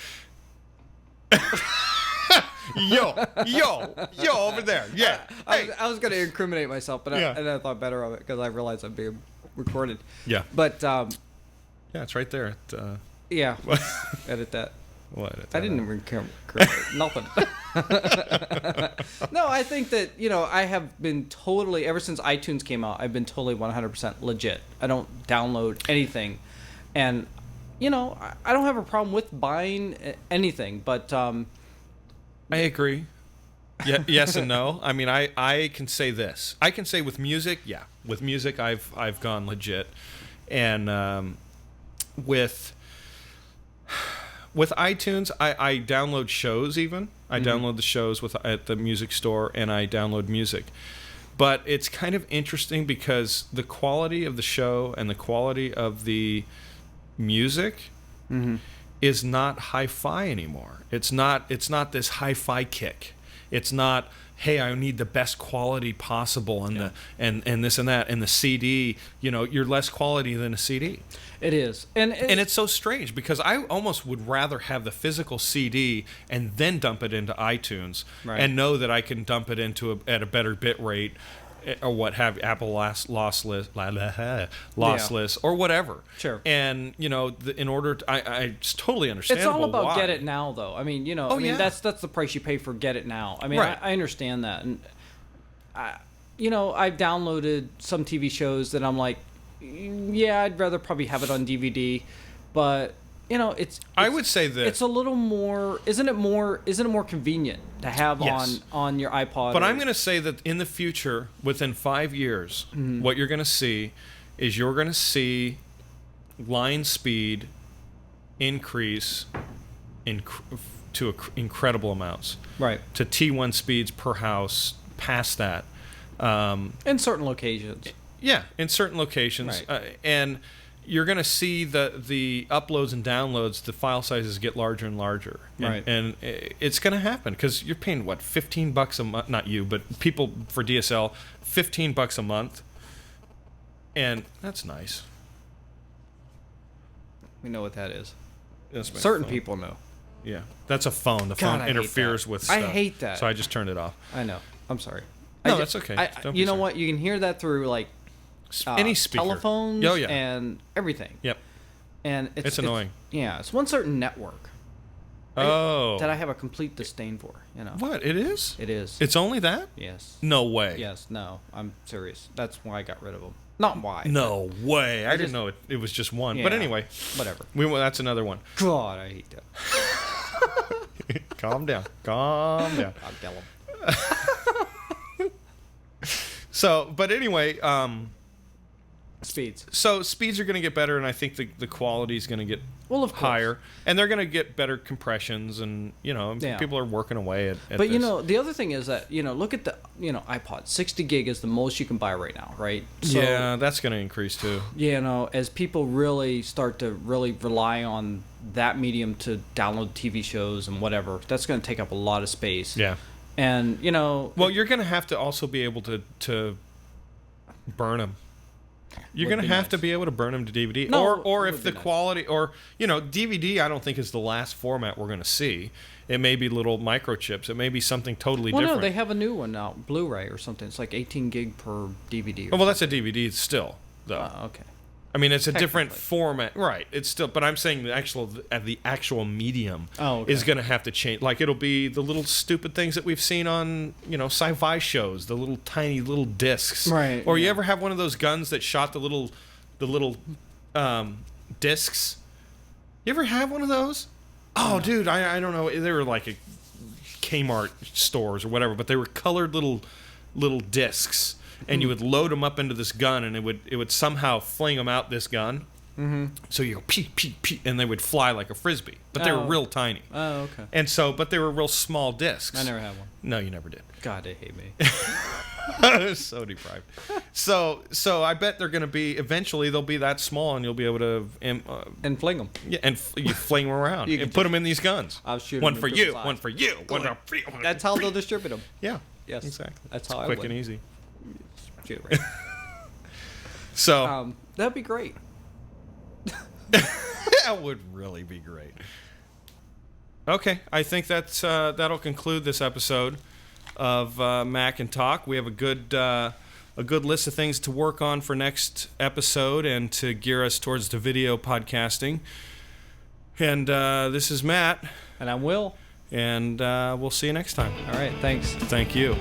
Speaker 1: Yo, over there. Yeah.
Speaker 2: I was going to incriminate myself, but I thought better of it because I realized I'm being recorded.
Speaker 1: Yeah.
Speaker 2: But,
Speaker 1: yeah, it's right there.
Speaker 2: Yeah. Edit that.
Speaker 1: What?
Speaker 2: I didn't even nothing. No, I think that, I have been totally, ever since iTunes came out, I've been totally 100% legit. I don't download anything. And, I don't have a problem with buying anything, but...
Speaker 1: I agree. Yeah, yes and no. I mean, I can say this. I can say with music, with music, I've gone legit. And with iTunes, I download shows even. I download the shows at the music store, and I download music. But it's kind of interesting because the quality of the show and the quality of the music is not hi-fi anymore. It's not this hi-fi kick. It's not, hey, I need the best quality possible and and this and that. And the CD, you're less quality than a CD.
Speaker 2: It is. And
Speaker 1: it's so strange because I almost would rather have the physical CD and then dump it into iTunes and know that I can dump it at a better bit rate or what have you, Apple lossless or whatever.
Speaker 2: Sure.
Speaker 1: And in order to, I just totally understand.
Speaker 2: It's all about get it now, though. I mean, that's the price you pay for get it now. I mean, I understand that, and I've downloaded some TV shows that I'm like, yeah, I'd rather probably have it on DVD, but it's
Speaker 1: I would say that
Speaker 2: it's a little more. Isn't it more convenient to have on your iPod?
Speaker 1: But I'm going to say that in the future, within 5 years, what you're going to see is line speed increase to incredible amounts.
Speaker 2: Right.
Speaker 1: To T1 speeds per house, past that.
Speaker 2: In certain locations.
Speaker 1: Yeah, in certain locations.
Speaker 2: Right.
Speaker 1: And you're going to see the uploads and downloads, the file sizes get larger and larger.
Speaker 2: Right.
Speaker 1: And it's going to happen because you're paying, what, $15 a month? Not you, but people for DSL, $15 a month. And that's nice.
Speaker 2: We know what that is.
Speaker 1: That's my
Speaker 2: Certain
Speaker 1: phone.
Speaker 2: people know.
Speaker 1: Yeah. That's a phone. The
Speaker 2: God,
Speaker 1: phone
Speaker 2: I hate
Speaker 1: interferes
Speaker 2: that.
Speaker 1: with stuff.
Speaker 2: I hate that.
Speaker 1: So I just turned it off.
Speaker 2: I know. I'm sorry.
Speaker 1: No, that's okay. Don't be
Speaker 2: you know
Speaker 1: sorry.
Speaker 2: what? You can hear that through like
Speaker 1: Any speaker.
Speaker 2: telephones
Speaker 1: Oh, yeah.
Speaker 2: and everything.
Speaker 1: Yep.
Speaker 2: And
Speaker 1: It's annoying.
Speaker 2: It's one certain network
Speaker 1: Oh.
Speaker 2: that I have a complete disdain for. You know.
Speaker 1: What? It is?
Speaker 2: It is.
Speaker 1: It's only that?
Speaker 2: Yes.
Speaker 1: No way.
Speaker 2: Yes. No. I'm serious. That's why I got rid of them. Not why.
Speaker 1: No way. I didn't
Speaker 2: just-
Speaker 1: know it was just one.
Speaker 2: Yeah.
Speaker 1: But anyway,
Speaker 2: Whatever.
Speaker 1: that's another one.
Speaker 2: God, I hate that.
Speaker 1: Calm down. Calm down.
Speaker 2: I'll tell them.
Speaker 1: So, but anyway,
Speaker 2: Speeds.
Speaker 1: so speeds are going to get better, and I think the quality is going to get
Speaker 2: Well, of course.
Speaker 1: higher, and they're going to get better compressions, and
Speaker 2: Yeah.
Speaker 1: people are working away at
Speaker 2: But
Speaker 1: this.
Speaker 2: the other thing is that look at the iPod. 60 gig is the most you can buy right now, right?
Speaker 1: Yeah, that's going to increase too.
Speaker 2: As people really start to really rely on that medium to download TV shows and whatever, that's going to take up a lot of space.
Speaker 1: Yeah.
Speaker 2: And
Speaker 1: Well, you're going to have to also be able to burn them. You're
Speaker 2: Would
Speaker 1: going to
Speaker 2: be
Speaker 1: have
Speaker 2: nice.
Speaker 1: to be able to burn them to DVD.
Speaker 2: No,
Speaker 1: or
Speaker 2: would
Speaker 1: if
Speaker 2: be
Speaker 1: the
Speaker 2: nice.
Speaker 1: quality, or, DVD I don't think is the last format we're going to see. It may be little microchips. It may be something totally
Speaker 2: well,
Speaker 1: different.
Speaker 2: no, they have a new one now, Blu-ray or something. It's like 18 gig per DVD.
Speaker 1: Oh, well, that's a DVD still, though.
Speaker 2: Okay.
Speaker 1: I mean, it's a different
Speaker 2: Technically.
Speaker 1: format, right? It's still, but I'm saying the actual medium
Speaker 2: Oh, okay.
Speaker 1: is going to have to change. Like it'll be the little stupid things that we've seen on sci-fi shows, the little tiny little discs,
Speaker 2: Right,
Speaker 1: Or you
Speaker 2: yeah.
Speaker 1: ever have one of those guns that shot the little discs? You ever have one of those? Oh, dude, I don't know. They were like a Kmart stores or whatever, but they were colored little discs. And you would load them up into this gun, and it would somehow fling them out this gun. Mm-hmm. So you go pee pee pee, and they would fly like a frisbee, but they were real tiny.
Speaker 2: Oh, okay.
Speaker 1: And but they were real small discs.
Speaker 2: I never had one.
Speaker 1: No, you never did.
Speaker 2: God, they hate me.
Speaker 1: So deprived. So I bet they're going to be eventually they'll be that small, and you'll be able to
Speaker 2: And fling them.
Speaker 1: you fling them around
Speaker 2: You
Speaker 1: and
Speaker 2: can
Speaker 1: put them in these guns.
Speaker 2: I'll shoot 'em
Speaker 1: one
Speaker 2: in
Speaker 1: for
Speaker 2: people's
Speaker 1: you,
Speaker 2: eyes.
Speaker 1: one for you, one for you.
Speaker 2: That's how they'll distribute them.
Speaker 1: Yeah.
Speaker 2: Yes.
Speaker 1: Exactly.
Speaker 2: That's
Speaker 1: It's
Speaker 2: how I
Speaker 1: quick
Speaker 2: would.
Speaker 1: and easy.
Speaker 2: Shoot, right?
Speaker 1: So
Speaker 2: That'd be great.
Speaker 1: that would really be great. Okay, I think that'll conclude this episode of Mac and Talk. We have a good list of things to work on for next episode and to gear us towards the video podcasting. And this is Matt,
Speaker 2: And I'm Will.
Speaker 1: and we'll see you next time.
Speaker 2: All right. Thanks.
Speaker 1: Thank you.